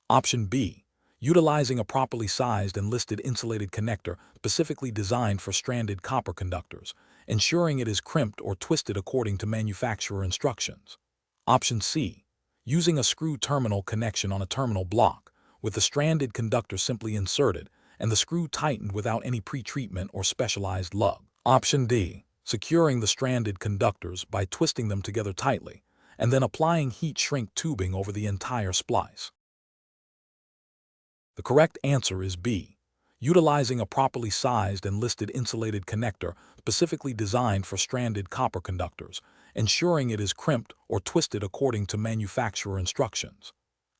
A: Option B. Utilizing a properly sized and listed insulated connector specifically designed for stranded copper conductors, ensuring it is crimped or twisted according to manufacturer instructions. Option C. Using a screw terminal connection on a terminal block, with the stranded conductor simply inserted and the screw tightened without any pre-treatment or specialized lug. Option D. Securing the stranded conductors by twisting them together tightly, and then applying heat shrink tubing over the entire splice. The correct answer is B. Utilizing a properly sized and listed insulated connector specifically designed for stranded copper conductors, ensuring it is crimped or twisted according to manufacturer instructions.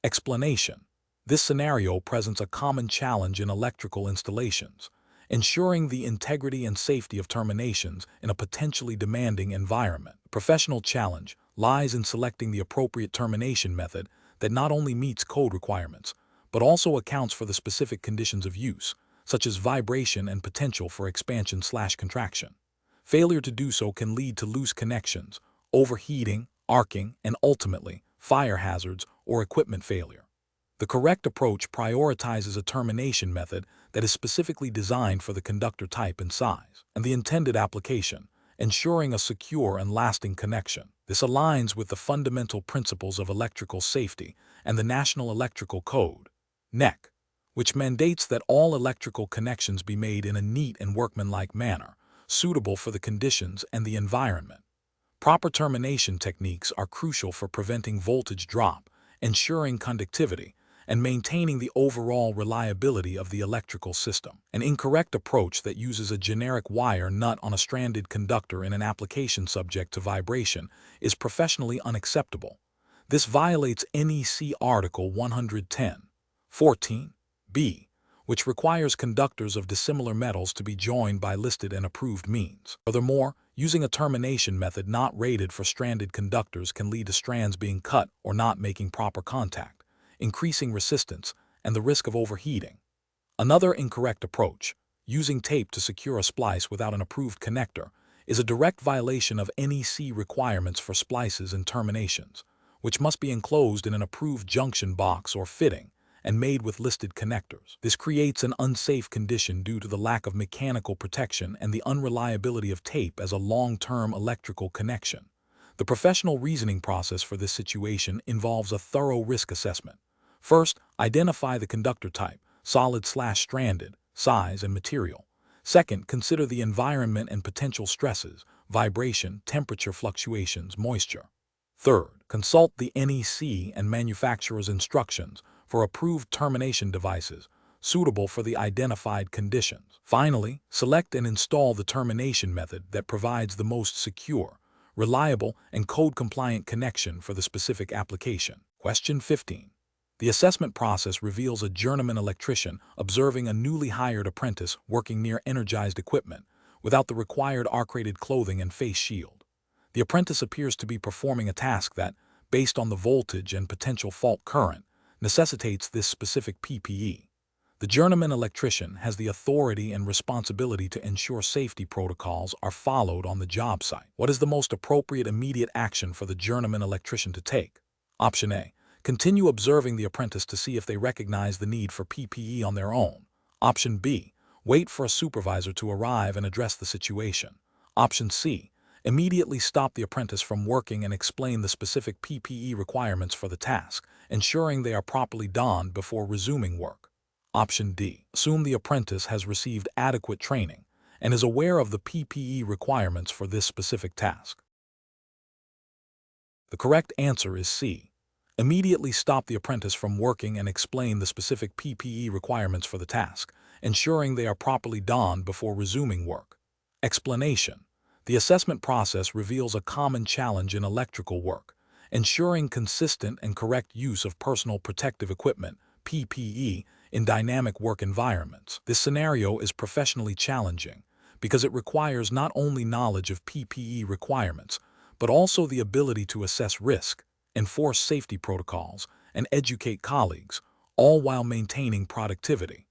A: Explanation. This scenario presents a common challenge in electrical installations, ensuring the integrity and safety of terminations in a potentially demanding environment. The professional challenge lies in selecting the appropriate termination method that not only meets code requirements, but also accounts for the specific conditions of use, such as vibration and potential for expansion/contraction. Failure to do so can lead to loose connections, overheating, arcing, and ultimately, fire hazards or equipment failure. The correct approach prioritizes a termination method that is specifically designed for the conductor type and size, and the intended application, ensuring a secure and lasting connection. This aligns with the fundamental principles of electrical safety and the National Electrical Code, NEC, which mandates that all electrical connections be made in a neat and workmanlike manner, suitable for the conditions and the environment. Proper termination techniques are crucial for preventing voltage drop, ensuring conductivity, and maintaining the overall reliability of the electrical system. An incorrect approach that uses a generic wire nut on a stranded conductor in an application subject to vibration is professionally unacceptable. This violates NEC Article 110.14b, which requires conductors of dissimilar metals to be joined by listed and approved means. Furthermore, using a termination method not rated for stranded conductors can lead to strands being cut or not making proper contact, increasing resistance and the risk of overheating. Another incorrect approach, using tape to secure a splice without an approved connector, is a direct violation of NEC requirements for splices and terminations, which must be enclosed in an approved junction box or fitting and made with listed connectors. This creates an unsafe condition due to the lack of mechanical protection and the unreliability of tape as a long-term electrical connection. The professional reasoning process for this situation involves a thorough risk assessment. First, identify the conductor type, solid/stranded, size, and material. Second, consider the environment and potential stresses, vibration, temperature fluctuations, moisture. Third, consult the NEC and manufacturer's instructions for approved termination devices suitable for the identified conditions. Finally, select and install the termination method that provides the most secure, reliable, and code-compliant connection for the specific application. Question 15. The assessment process reveals a journeyman electrician observing a newly hired apprentice working near energized equipment without the required arc-rated clothing and face shield. The apprentice appears to be performing a task that, based on the voltage and potential fault current, necessitates this specific PPE. The journeyman electrician has the authority and responsibility to ensure safety protocols are followed on the job site. What is the most appropriate immediate action for the journeyman electrician to take? Option A. Continue observing the apprentice to see if they recognize the need for PPE on their own. Option B. Wait for a supervisor to arrive and address the situation. Option C. Immediately stop the apprentice from working and explain the specific PPE requirements for the task, ensuring they are properly donned before resuming work. Option D. Assume the apprentice has received adequate training and is aware of the PPE requirements for this specific task. The correct answer is C. Immediately stop the apprentice from working and explain the specific PPE requirements for the task, ensuring they are properly donned before resuming work. Explanation. The assessment process reveals a common challenge in electrical work, ensuring consistent and correct use of personal protective equipment, PPE, in dynamic work environments. This scenario is professionally challenging because it requires not only knowledge of PPE requirements, but also the ability to assess risk, enforce safety protocols, and educate colleagues, all while maintaining productivity.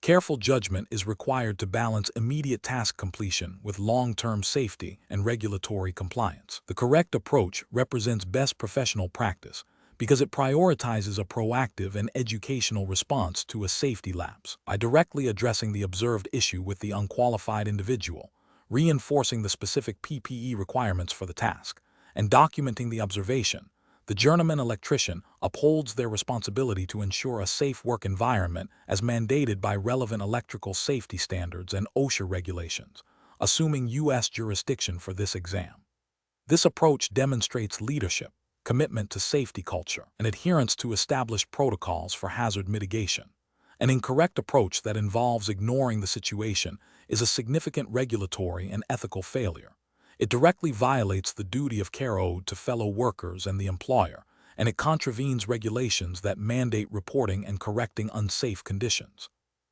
A: Careful judgment is required to balance immediate task completion with long-term safety and regulatory compliance. The correct approach represents best professional practice because it prioritizes a proactive and educational response to a safety lapse. By directly addressing the observed issue with the unqualified individual, reinforcing the specific PPE requirements for the task, and documenting the observation, the journeyman electrician upholds their responsibility to ensure a safe work environment as mandated by relevant electrical safety standards and OSHA regulations, assuming U.S. jurisdiction for this exam. This approach demonstrates leadership, commitment to safety culture, and adherence to established protocols for hazard mitigation. An incorrect approach that involves ignoring the situation is a significant regulatory and ethical failure. It directly violates the duty of care owed to fellow workers and the employer, and it contravenes regulations that mandate reporting and correcting unsafe conditions.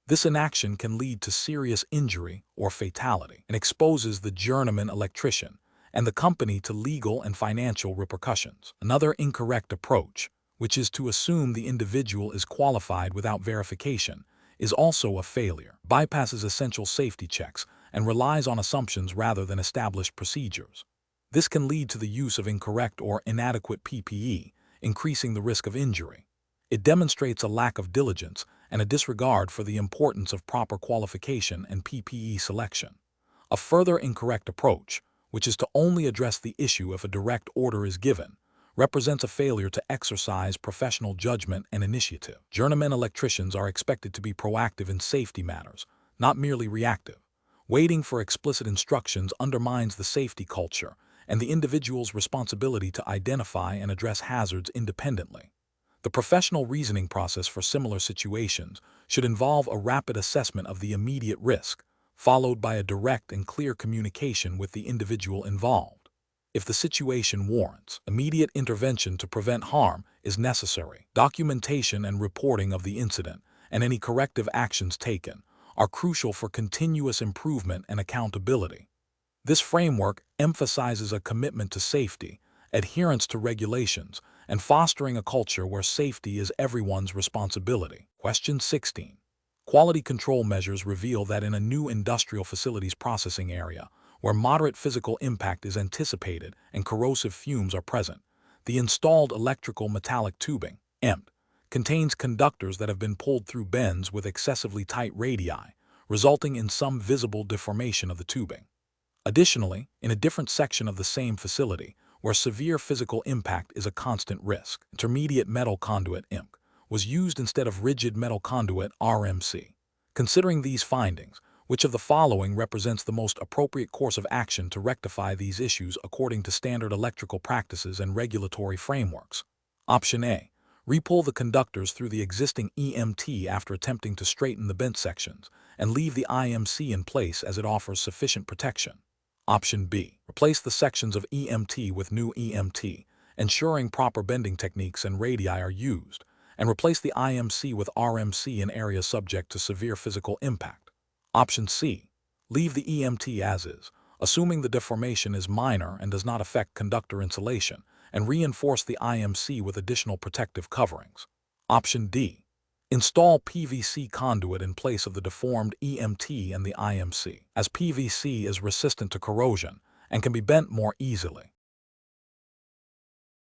A: This inaction can lead to serious injury or fatality and exposes the journeyman electrician and the company to legal and financial repercussions. Another incorrect approach, which is to assume the individual is qualified without verification, is also a failure, bypasses essential safety checks, and relies on assumptions rather than established procedures. This can lead to the use of incorrect or inadequate PPE, increasing the risk of injury. It demonstrates a lack of diligence and a disregard for the importance of proper qualification and PPE selection. A further incorrect approach, which is to only address the issue if a direct order is given, represents a failure to exercise professional judgment and initiative. Journeyman electricians are expected to be proactive in safety matters, not merely reactive. Waiting for explicit instructions undermines the safety culture and the individual's responsibility to identify and address hazards independently. The professional reasoning process for similar situations should involve a rapid assessment of the immediate risk, followed by a direct and clear communication with the individual involved. If the situation warrants, immediate intervention to prevent harm is necessary. Documentation and reporting of the incident and any corrective actions taken are crucial for continuous improvement and accountability. This framework emphasizes a commitment to safety, adherence to regulations, and fostering a culture where safety is everyone's responsibility. Question 16. Quality control measures reveal that in a new industrial facilities processing area, where moderate physical impact is anticipated and corrosive fumes are present, the installed electrical metallic tubing, EMT, contains conductors that have been pulled through bends with excessively tight radii, resulting in some visible deformation of the tubing. Additionally, in a different section of the same facility, where severe physical impact is a constant risk. Intermediate metal conduit (IMC) was used instead of rigid metal conduit (RMC). Considering these findings, which of the following represents the most appropriate course of action to rectify these issues according to standard electrical practices and regulatory frameworks? Option A. Repull the conductors through the existing EMT after attempting to straighten the bent sections, and leave the IMC in place as it offers sufficient protection. Option B. Replace the sections of EMT with new EMT, ensuring proper bending techniques and radii are used, and replace the IMC with RMC in areas subject to severe physical impact. Option C. Leave the EMT as is, assuming the deformation is minor and does not affect conductor insulation, and reinforce the IMC with additional protective coverings. Option D. Install PVC conduit in place of the deformed EMT and the IMC, as PVC is resistant to corrosion and can be bent more easily.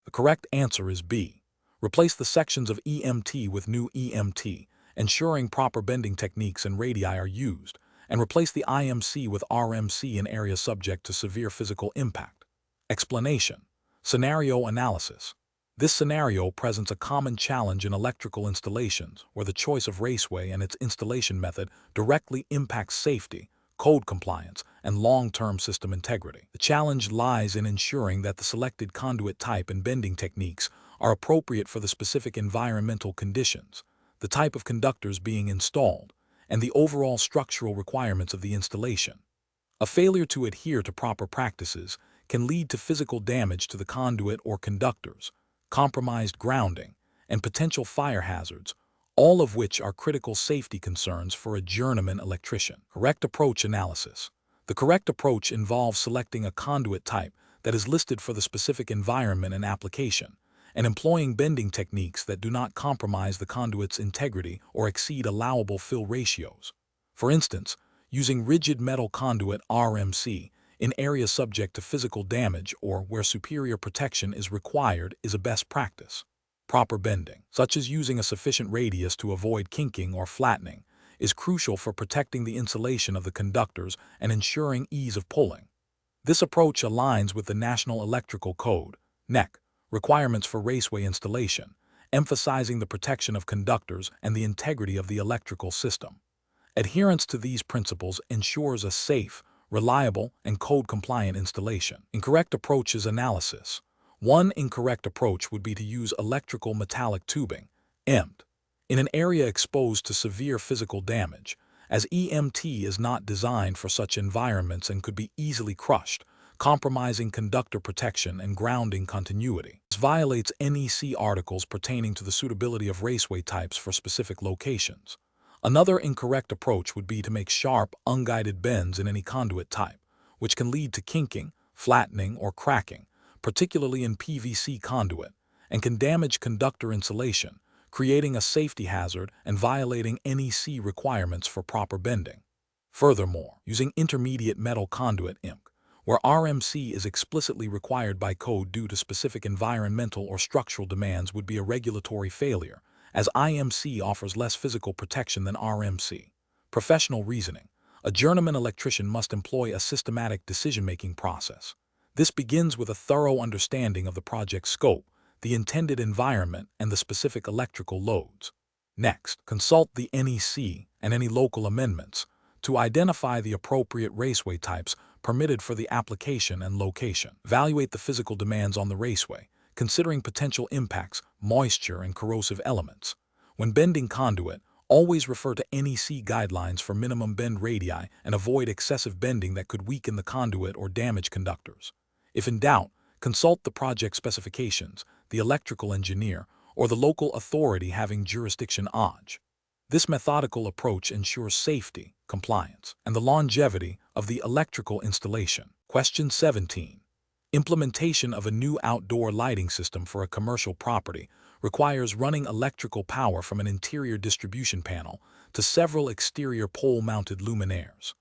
A: The correct answer is B. Replace the sections of EMT with new EMT, ensuring proper bending techniques and radii are used, and replace the IMC with RMC in areas subject to severe physical impact. Explanation. Scenario analysis. This scenario presents a common challenge in electrical installations where the choice of raceway and its installation method directly impacts safety, code compliance, and long-term system integrity. The challenge lies in ensuring that the selected conduit type and bending techniques are appropriate for the specific environmental conditions, the type of conductors being installed, and the overall structural requirements of the installation. A failure to adhere to proper practices can lead to physical damage to the conduit or conductors, compromised grounding, and potential fire hazards, all of which are critical safety concerns for a journeyman electrician. Correct approach analysis. The correct approach involves selecting a conduit type that is listed for the specific environment and application, and employing bending techniques that do not compromise the conduit's integrity or exceed allowable fill ratios. For instance, using rigid metal conduit (RMC) in areas subject to physical damage or where superior protection is required is a best practice. Proper bending, such as using a sufficient radius to avoid kinking or flattening, is crucial for protecting the insulation of the conductors and ensuring ease of pulling. This approach aligns with the National Electrical Code (NEC) requirements for raceway installation, emphasizing the protection of conductors and the integrity of the electrical system. Adherence to these principles ensures a safe, reliable, and code-compliant installation. Incorrect approaches analysis. One incorrect approach would be to use electrical metallic tubing, EMT, in an area exposed to severe physical damage, as EMT is not designed for such environments and could be easily crushed, compromising conductor protection and grounding continuity. This violates NEC articles pertaining to the suitability of raceway types for specific locations. Another incorrect approach would be to make sharp, unguided bends in any conduit type, which can lead to kinking, flattening, or cracking, particularly in PVC conduit, and can damage conductor insulation, creating a safety hazard and violating NEC requirements for proper bending. Furthermore, using intermediate metal conduit (IMC), where RMC is explicitly required by code due to specific environmental or structural demands, would be a regulatory failure, as IMC offers less physical protection than RMC. Professional reasoning. A journeyman electrician must employ a systematic decision-making process. This begins with a thorough understanding of the project's scope, the intended environment, and the specific electrical loads. Next, consult the NEC and any local amendments to identify the appropriate raceway types permitted for the application and location. Evaluate the physical demands on the raceway, considering potential impacts, moisture, and corrosive elements. When bending conduit, always refer to NEC guidelines for minimum bend radii and avoid excessive bending that could weaken the conduit or damage conductors. If in doubt, consult the project specifications, the electrical engineer, or the local authority having jurisdiction (OJ). This methodical approach ensures safety, compliance, and the longevity of the electrical installation. Question 17. Implementation of a new outdoor lighting system for a commercial property requires running electrical power from an interior distribution panel to several exterior pole-mounted luminaires.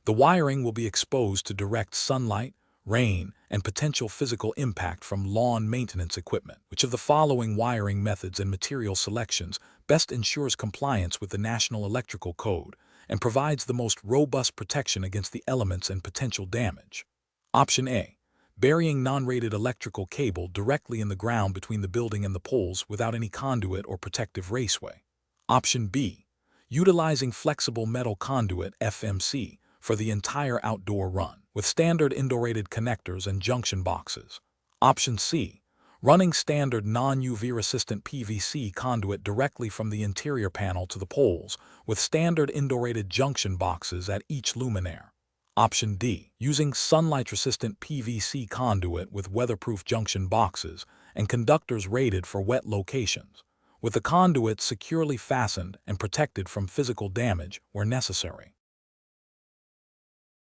A: The wiring will be exposed to direct sunlight, rain, and potential physical impact from lawn maintenance equipment. Which of the following wiring methods and material selections best ensures compliance with the National Electrical Code and provides the most robust protection against the elements and potential damage? Option A. burying non-rated electrical cable directly in the ground between the building and the poles without any conduit or protective raceway. Option B, utilizing flexible metal conduit (FMC) for the entire outdoor run, with standard indoor-rated connectors and junction boxes. Option C, running standard non-UV resistant PVC conduit directly from the interior panel to the poles, with standard indoor-rated junction boxes at each luminaire. Option D, using sunlight-resistant PVC conduit with weatherproof junction boxes and conductors rated for wet locations, with the conduit securely fastened and protected from physical damage where necessary.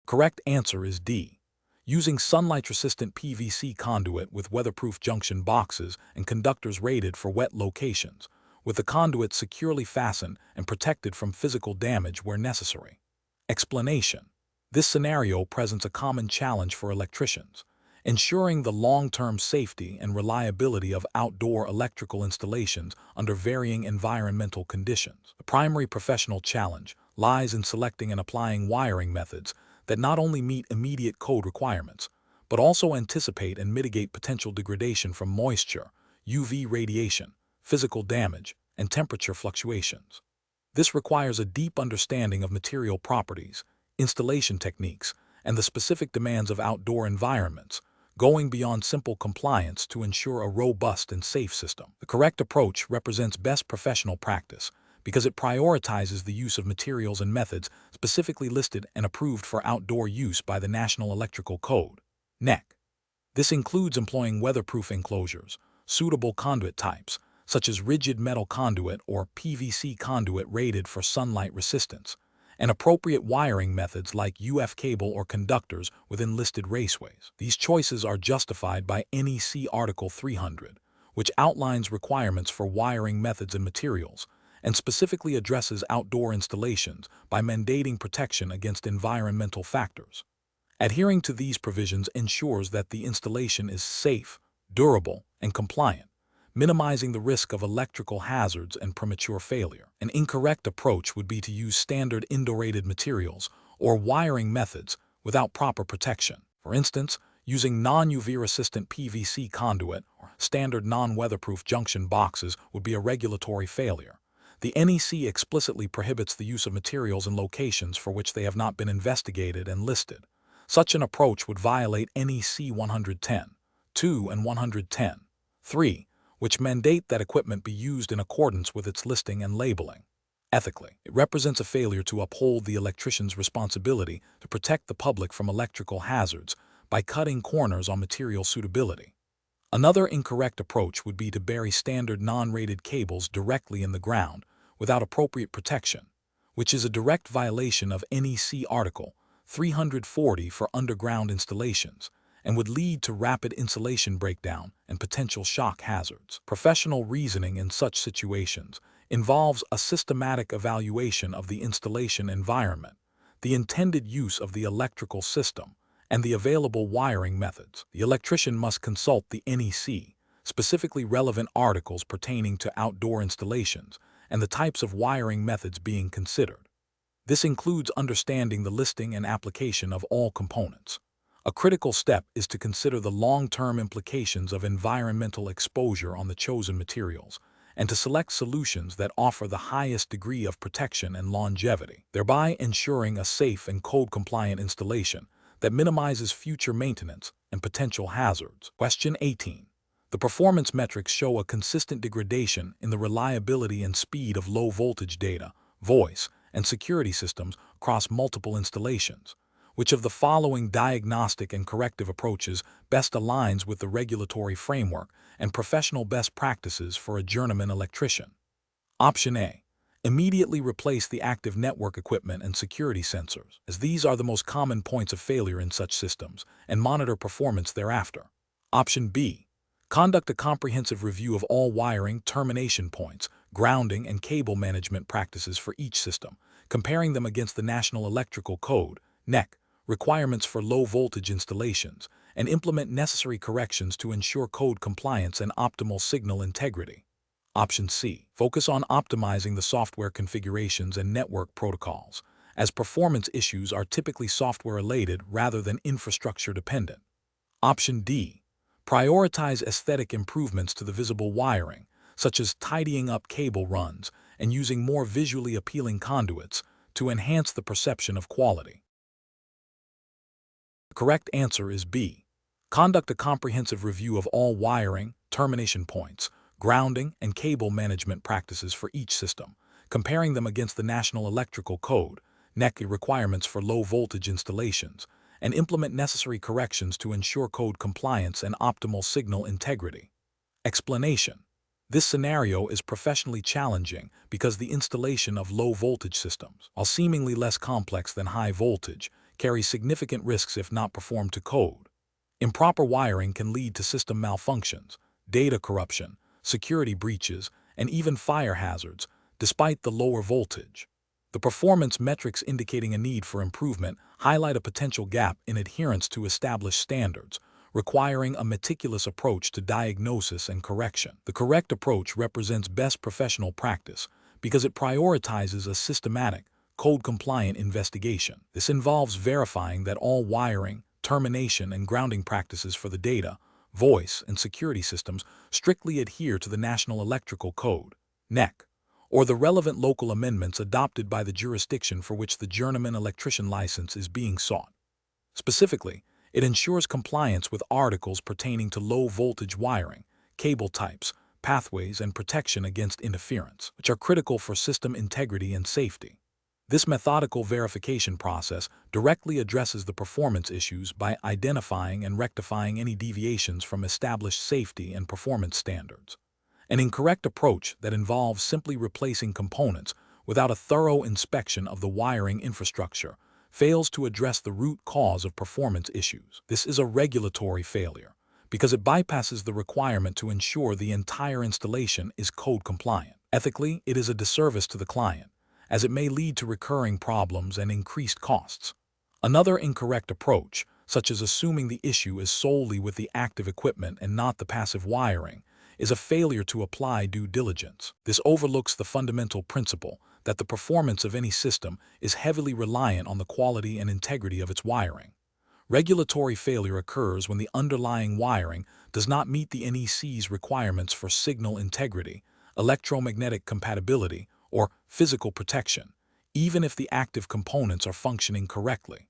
A: Correct answer is D, using sunlight-resistant PVC conduit with weatherproof junction boxes and conductors rated for wet locations, with the conduit securely fastened and protected from physical damage where necessary. Explanation. This scenario presents a common challenge for electricians, ensuring the long-term safety and reliability of outdoor electrical installations under varying environmental conditions. The primary professional challenge lies in selecting and applying wiring methods that not only meet immediate code requirements, but also anticipate and mitigate potential degradation from moisture, UV radiation, physical damage, and temperature fluctuations. This requires a deep understanding of material properties, installation techniques, and the specific demands of outdoor environments, going beyond simple compliance to ensure a robust and safe system. The correct approach represents best professional practice because it prioritizes the use of materials and methods specifically listed and approved for outdoor use by the National Electrical Code, NEC. This includes employing weatherproof enclosures, suitable conduit types, such as rigid metal conduit or PVC conduit rated for sunlight resistance, and appropriate wiring methods like UF cable or conductors within listed raceways. These choices are justified by NEC Article 300, which outlines requirements for wiring methods and materials, and specifically addresses outdoor installations by mandating protection against environmental factors. Adhering to these provisions ensures that the installation is safe, durable, and compliant, minimizing the risk of electrical hazards and premature failure. An incorrect approach would be to use standard indoor-rated materials or wiring methods without proper protection. For instance, using non-UV resistant PVC conduit or standard non-weatherproof junction boxes would be a regulatory failure. The NEC explicitly prohibits the use of materials in locations for which they have not been investigated and listed. Such an approach would violate NEC 110(2) and 110(3), which mandate that equipment be used in accordance with its listing and labeling. Ethically, it represents a failure to uphold the electrician's responsibility to protect the public from electrical hazards by cutting corners on material suitability. Another incorrect approach would be to bury standard non-rated cables directly in the ground without appropriate protection, which is a direct violation of NEC Article 340 for underground installations and would lead to rapid insulation breakdown and potential shock hazards. Professional reasoning in such situations involves a systematic evaluation of the installation environment, the intended use of the electrical system, and the available wiring methods. The electrician must consult the NEC, specifically relevant articles pertaining to outdoor installations, and the types of wiring methods being considered. This includes understanding the listing and application of all components. A critical step is to consider the long-term implications of environmental exposure on the chosen materials, and to select solutions that offer the highest degree of protection and longevity, thereby ensuring a safe and code-compliant installation that minimizes future maintenance and potential hazards. Question 18. The performance metrics show a consistent degradation in the reliability and speed of low-voltage data, voice, and security systems across multiple installations. Which of the following diagnostic and corrective approaches best aligns with the regulatory framework and professional best practices for a journeyman electrician? Option A. Immediately replace the active network equipment and security sensors, as these are the most common points of failure in such systems, and monitor performance thereafter. Option B. Conduct a comprehensive review of all wiring, termination points, grounding, and cable management practices for each system, comparing them against the National Electrical Code, NEC, requirements for low-voltage installations, and implement necessary corrections to ensure code compliance and optimal signal integrity. Option C. Focus on optimizing the software configurations and network protocols, as performance issues are typically software-related rather than infrastructure-dependent. Option D. Prioritize aesthetic improvements to the visible wiring, such as tidying up cable runs and using more visually appealing conduits to enhance the perception of quality. The correct answer is B. Conduct a comprehensive review of all wiring, termination points, grounding, and cable management practices for each system, comparing them against the National Electrical Code, NEC requirements for low-voltage installations, and implement necessary corrections to ensure code compliance and optimal signal integrity. Explanation. This scenario is professionally challenging because the installation of low-voltage systems, while seemingly less complex than high-voltage, carries significant risks if not performed to code. Improper wiring can lead to system malfunctions, data corruption, security breaches, and even fire hazards, despite the lower voltage. The performance metrics indicating a need for improvement highlight a potential gap in adherence to established standards, requiring a meticulous approach to diagnosis and correction. The correct approach represents best professional practice because it prioritizes a systematic, code-compliant investigation. This involves verifying that all wiring, termination, and grounding practices for the data, voice, and security systems strictly adhere to the National Electrical Code, NEC, or the relevant local amendments adopted by the jurisdiction for which the Journeyman electrician license is being sought. Specifically, it ensures compliance with articles pertaining to low-voltage wiring, cable types, pathways, and protection against interference, which are critical for system integrity and safety. This methodical verification process directly addresses the performance issues by identifying and rectifying any deviations from established safety and performance standards. An incorrect approach that involves simply replacing components without a thorough inspection of the wiring infrastructure fails to address the root cause of performance issues. This is a regulatory failure because it bypasses the requirement to ensure the entire installation is code compliant. Ethically, it is a disservice to the client, as it may lead to recurring problems and increased costs. Another incorrect approach, such as assuming the issue is solely with the active equipment and not the passive wiring, is a failure to apply due diligence. This overlooks the fundamental principle that the performance of any system is heavily reliant on the quality and integrity of its wiring. Regulatory failure occurs when the underlying wiring does not meet the NEC's requirements for signal integrity, electromagnetic compatibility, or physical protection, even if the active components are functioning correctly.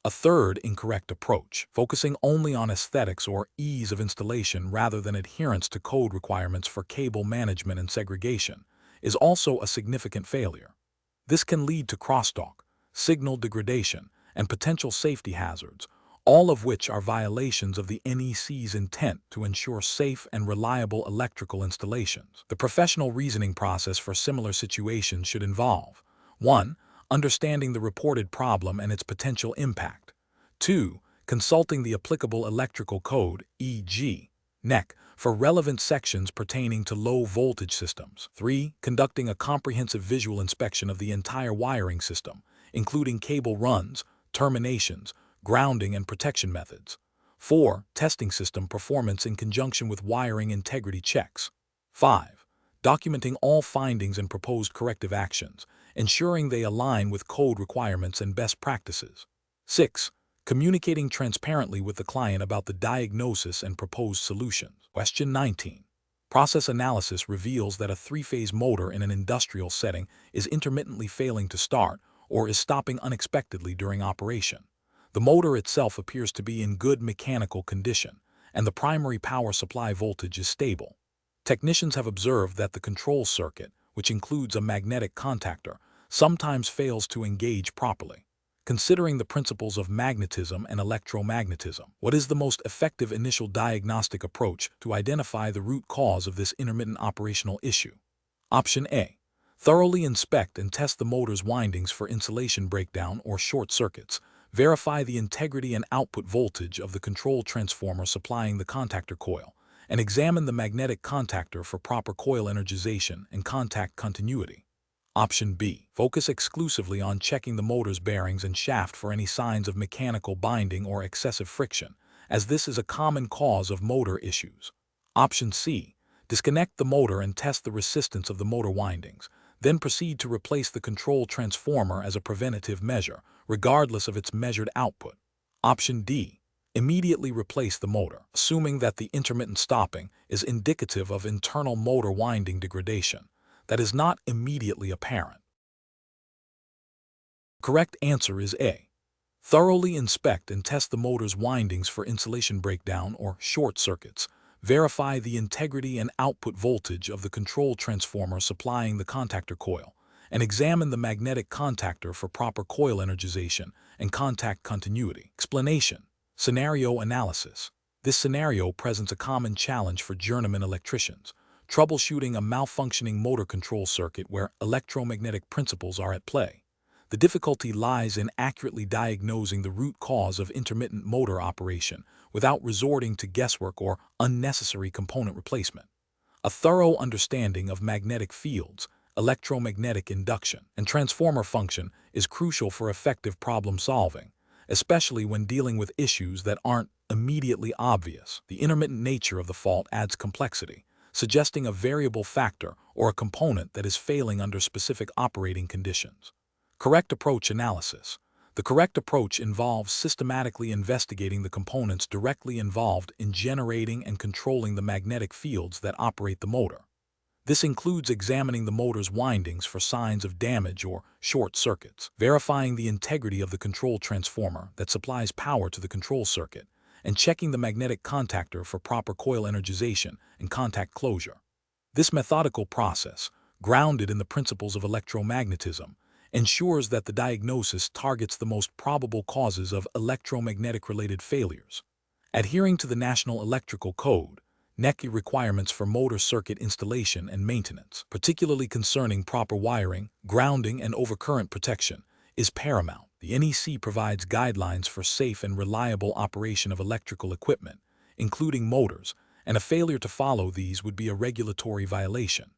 A: A third incorrect approach, focusing only on aesthetics or ease of installation rather than adherence to code requirements for cable management and segregation, is also a significant failure. This can lead to crosstalk, signal degradation, and potential safety hazards, all of which are violations of the NEC's intent to ensure safe and reliable electrical installations. The professional reasoning process for similar situations should involve 1. Understanding the reported problem and its potential impact. 2. Consulting the applicable electrical code, e.g., NEC, for relevant sections pertaining to low-voltage systems. 3. Conducting a comprehensive visual inspection of the entire wiring system, including cable runs, terminations, grounding, and protection methods. 4. Testing system performance in conjunction with wiring integrity checks. 5. Documenting all findings and proposed corrective actions, ensuring they align with code requirements and best practices. 6. Communicating transparently with the client about the diagnosis and proposed solutions. Question 19. Process analysis reveals that a three-phase motor in an industrial setting is intermittently failing to start or is stopping unexpectedly during operation. The motor itself appears to be in good mechanical condition, and the primary power supply voltage is stable. Technicians have observed that the control circuit, which includes a magnetic contactor, sometimes fails to engage properly. Considering the principles of magnetism and electromagnetism, what is the most effective initial diagnostic approach to identify the root cause of this intermittent operational issue? Option A. Thoroughly inspect and test the motor's windings for insulation breakdown or short circuits. Verify the integrity and output voltage of the control transformer supplying the contactor coil, and examine the magnetic contactor for proper coil energization and contact continuity. Option B. Focus exclusively on checking the motor's bearings and shaft for any signs of mechanical binding or excessive friction, as this is a common cause of motor issues. Option C. Disconnect the motor and test the resistance of the motor windings, then proceed to replace the control transformer as a preventative measure, regardless of its measured output. Option D. Immediately replace the motor, assuming that the intermittent stopping is indicative of internal motor winding degradation that is not immediately apparent. Correct answer is A. Thoroughly inspect and test the motor's windings for insulation breakdown or short circuits. Verify the integrity and output voltage of the control transformer supplying the contactor coil, and examine the magnetic contactor for proper coil energization and contact continuity. Explanation. Scenario analysis. This scenario presents a common challenge for journeyman electricians, troubleshooting a malfunctioning motor control circuit where electromagnetic principles are at play. The difficulty lies in accurately diagnosing the root cause of intermittent motor operation without resorting to guesswork or unnecessary component replacement. A thorough understanding of magnetic fields, electromagnetic induction, and transformer function is crucial for effective problem solving, especially when dealing with issues that aren't immediately obvious. The intermittent nature of the fault adds complexity, suggesting a variable factor or a component that is failing under specific operating conditions. Correct approach analysis. The correct approach involves systematically investigating the components directly involved in generating and controlling the magnetic fields that operate the motor. This includes examining the motor's windings for signs of damage or short circuits, verifying the integrity of the control transformer that supplies power to the control circuit, and checking the magnetic contactor for proper coil energization and contact closure. This methodical process, grounded in the principles of electromagnetism, ensures that the diagnosis targets the most probable causes of electromagnetic-related failures. Adhering to the National Electrical Code, NECI requirements for motor circuit installation and maintenance, particularly concerning proper wiring, grounding, and overcurrent protection, is paramount. The NEC provides guidelines for safe and reliable operation of electrical equipment, including motors, and a failure to follow these would be a regulatory violation.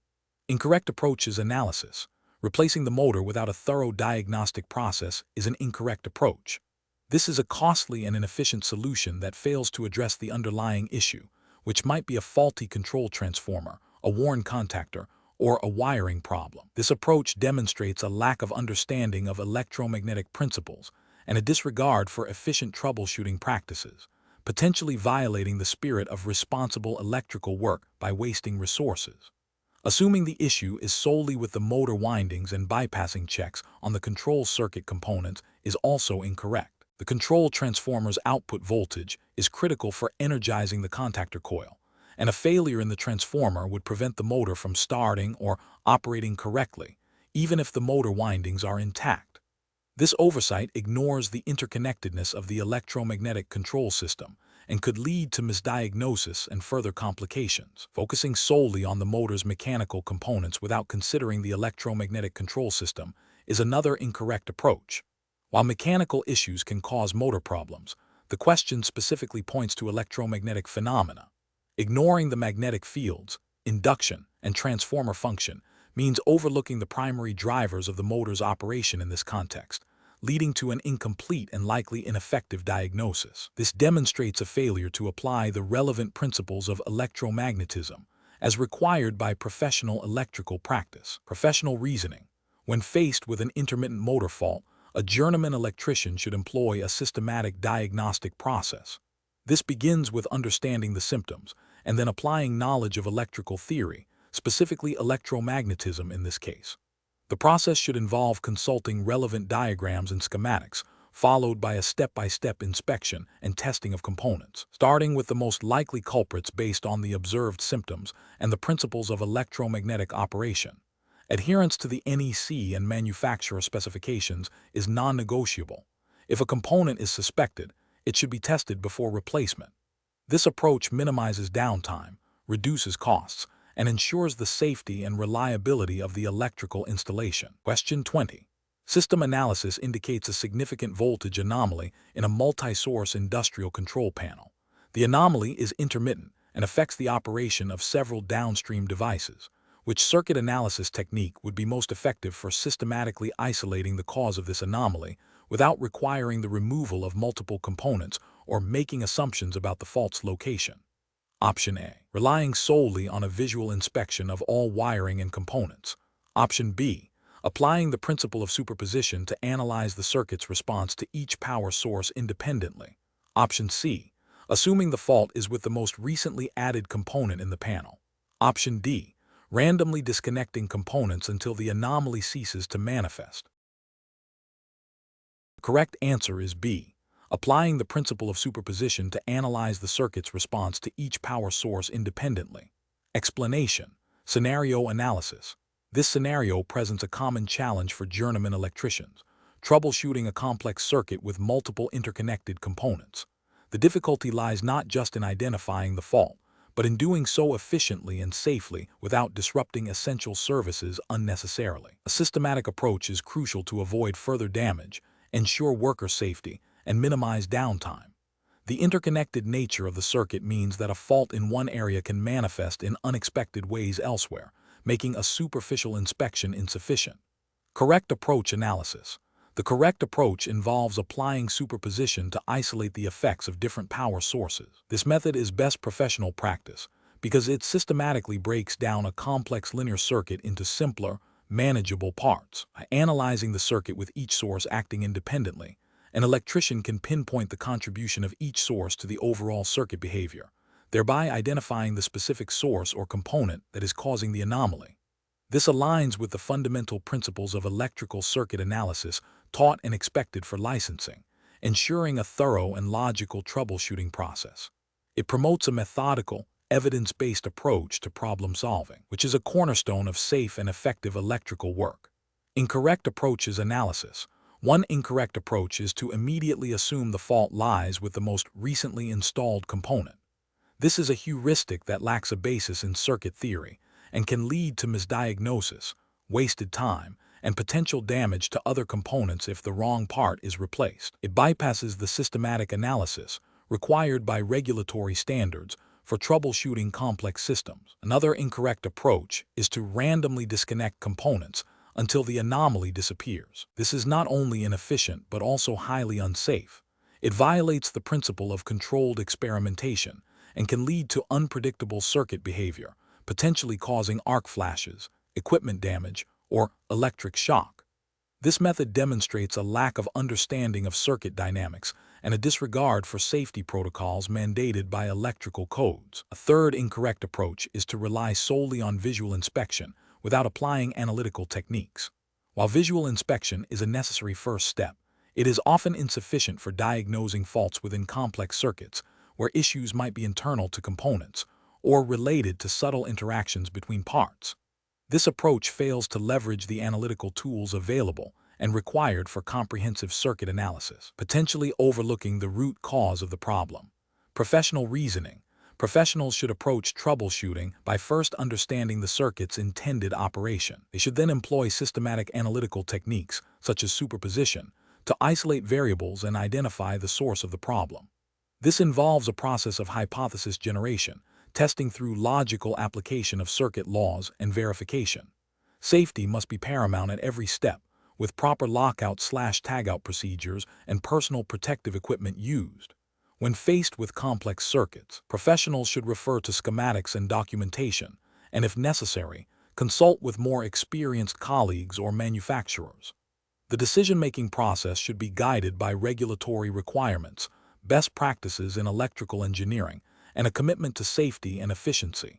A: Incorrect approaches analysis. Replacing the motor without a thorough diagnostic process is an incorrect approach. This is a costly and inefficient solution that fails to address the underlying issue, which might be a faulty control transformer, a worn contactor, or a wiring problem. This approach demonstrates a lack of understanding of electromagnetic principles and a disregard for efficient troubleshooting practices, potentially violating the spirit of responsible electrical work by wasting resources. Assuming the issue is solely with the motor windings and bypassing checks on the control circuit components is also incorrect. The control transformer's output voltage is critical for energizing the contactor coil, and a failure in the transformer would prevent the motor from starting or operating correctly, even if the motor windings are intact. This oversight ignores the interconnectedness of the electromagnetic control system and could lead to misdiagnosis and further complications. Focusing solely on the motor's mechanical components without considering the electromagnetic control system is another incorrect approach. While mechanical issues can cause motor problems, the question specifically points to electromagnetic phenomena. Ignoring the magnetic fields, induction, and transformer function means overlooking the primary drivers of the motor's operation in this context, leading to an incomplete and likely ineffective diagnosis. This demonstrates a failure to apply the relevant principles of electromagnetism as required by professional electrical practice. Professional reasoning. When faced with an intermittent motor fault, a journeyman electrician should employ a systematic diagnostic process. This begins with understanding the symptoms and then applying knowledge of electrical theory, specifically electromagnetism in this case. The process should involve consulting relevant diagrams and schematics, followed by a step-by-step inspection and testing of components, starting with the most likely culprits based on the observed symptoms and the principles of electromagnetic operation. Adherence to the NEC and manufacturer specifications is non-negotiable. If a component is suspected, it should be tested before replacement. This approach minimizes downtime, reduces costs, and ensures the safety and reliability of the electrical installation. Question 20. System analysis indicates a significant voltage anomaly in a multi-source industrial control panel. The anomaly is intermittent and affects the operation of several downstream devices. Which circuit analysis technique would be most effective for systematically isolating the cause of this anomaly without requiring the removal of multiple components or making assumptions about the fault's location? Option A. Relying solely on a visual inspection of all wiring and components. Option B. Applying the principle of superposition to analyze the circuit's response to each power source independently. Option C. Assuming the fault is with the most recently added component in the panel. Option D. Randomly disconnecting components until the anomaly ceases to manifest. The correct answer is B. Applying the principle of superposition to analyze the circuit's response to each power source independently. Explanation. Scenario analysis. This scenario presents a common challenge for journeyman electricians, troubleshooting a complex circuit with multiple interconnected components. The difficulty lies not just in identifying the fault, but in doing so efficiently and safely without disrupting essential services unnecessarily. A systematic approach is crucial to avoid further damage, ensure worker safety, and minimize downtime. The interconnected nature of the circuit means that a fault in one area can manifest in unexpected ways elsewhere, making a superficial inspection insufficient. Correct approach analysis. The correct approach involves applying superposition to isolate the effects of different power sources. This method is best professional practice because it systematically breaks down a complex linear circuit into simpler, manageable parts. By analyzing the circuit with each source acting independently, an electrician can pinpoint the contribution of each source to the overall circuit behavior, thereby identifying the specific source or component that is causing the anomaly. This aligns with the fundamental principles of electrical circuit analysis taught and expected for licensing, ensuring a thorough and logical troubleshooting process. It promotes a methodical, evidence-based approach to problem solving, which is a cornerstone of safe and effective electrical work. Incorrect approaches analysis. One incorrect approach is to immediately assume the fault lies with the most recently installed component. This is a heuristic that lacks a basis in circuit theory and can lead to misdiagnosis, wasted time, and potential damage to other components if the wrong part is replaced. It bypasses the systematic analysis required by regulatory standards for troubleshooting complex systems. Another incorrect approach is to randomly disconnect components until the anomaly disappears. This is not only inefficient but also highly unsafe. It violates the principle of controlled experimentation and can lead to unpredictable circuit behavior, potentially causing arc flashes, equipment damage, or electric shock. This method demonstrates a lack of understanding of circuit dynamics and a disregard for safety protocols mandated by electrical codes. A third incorrect approach is to rely solely on visual inspection without applying analytical techniques. While visual inspection is a necessary first step, it is often insufficient for diagnosing faults within complex circuits where issues might be internal to components or related to subtle interactions between parts. This approach fails to leverage the analytical tools available and required for comprehensive circuit analysis, potentially overlooking the root cause of the problem. Professional reasoning. Professionals should approach troubleshooting by first understanding the circuit's intended operation. They should then employ systematic analytical techniques, such as superposition, to isolate variables and identify the source of the problem. This involves a process of hypothesis generation, testing through logical application of circuit laws and verification. Safety must be paramount at every step, with proper lockout/tagout procedures and personal protective equipment used. When faced with complex circuits, professionals should refer to schematics and documentation, and if necessary, consult with more experienced colleagues or manufacturers. The decision-making process should be guided by regulatory requirements, best practices in electrical engineering, and a commitment to safety and efficiency.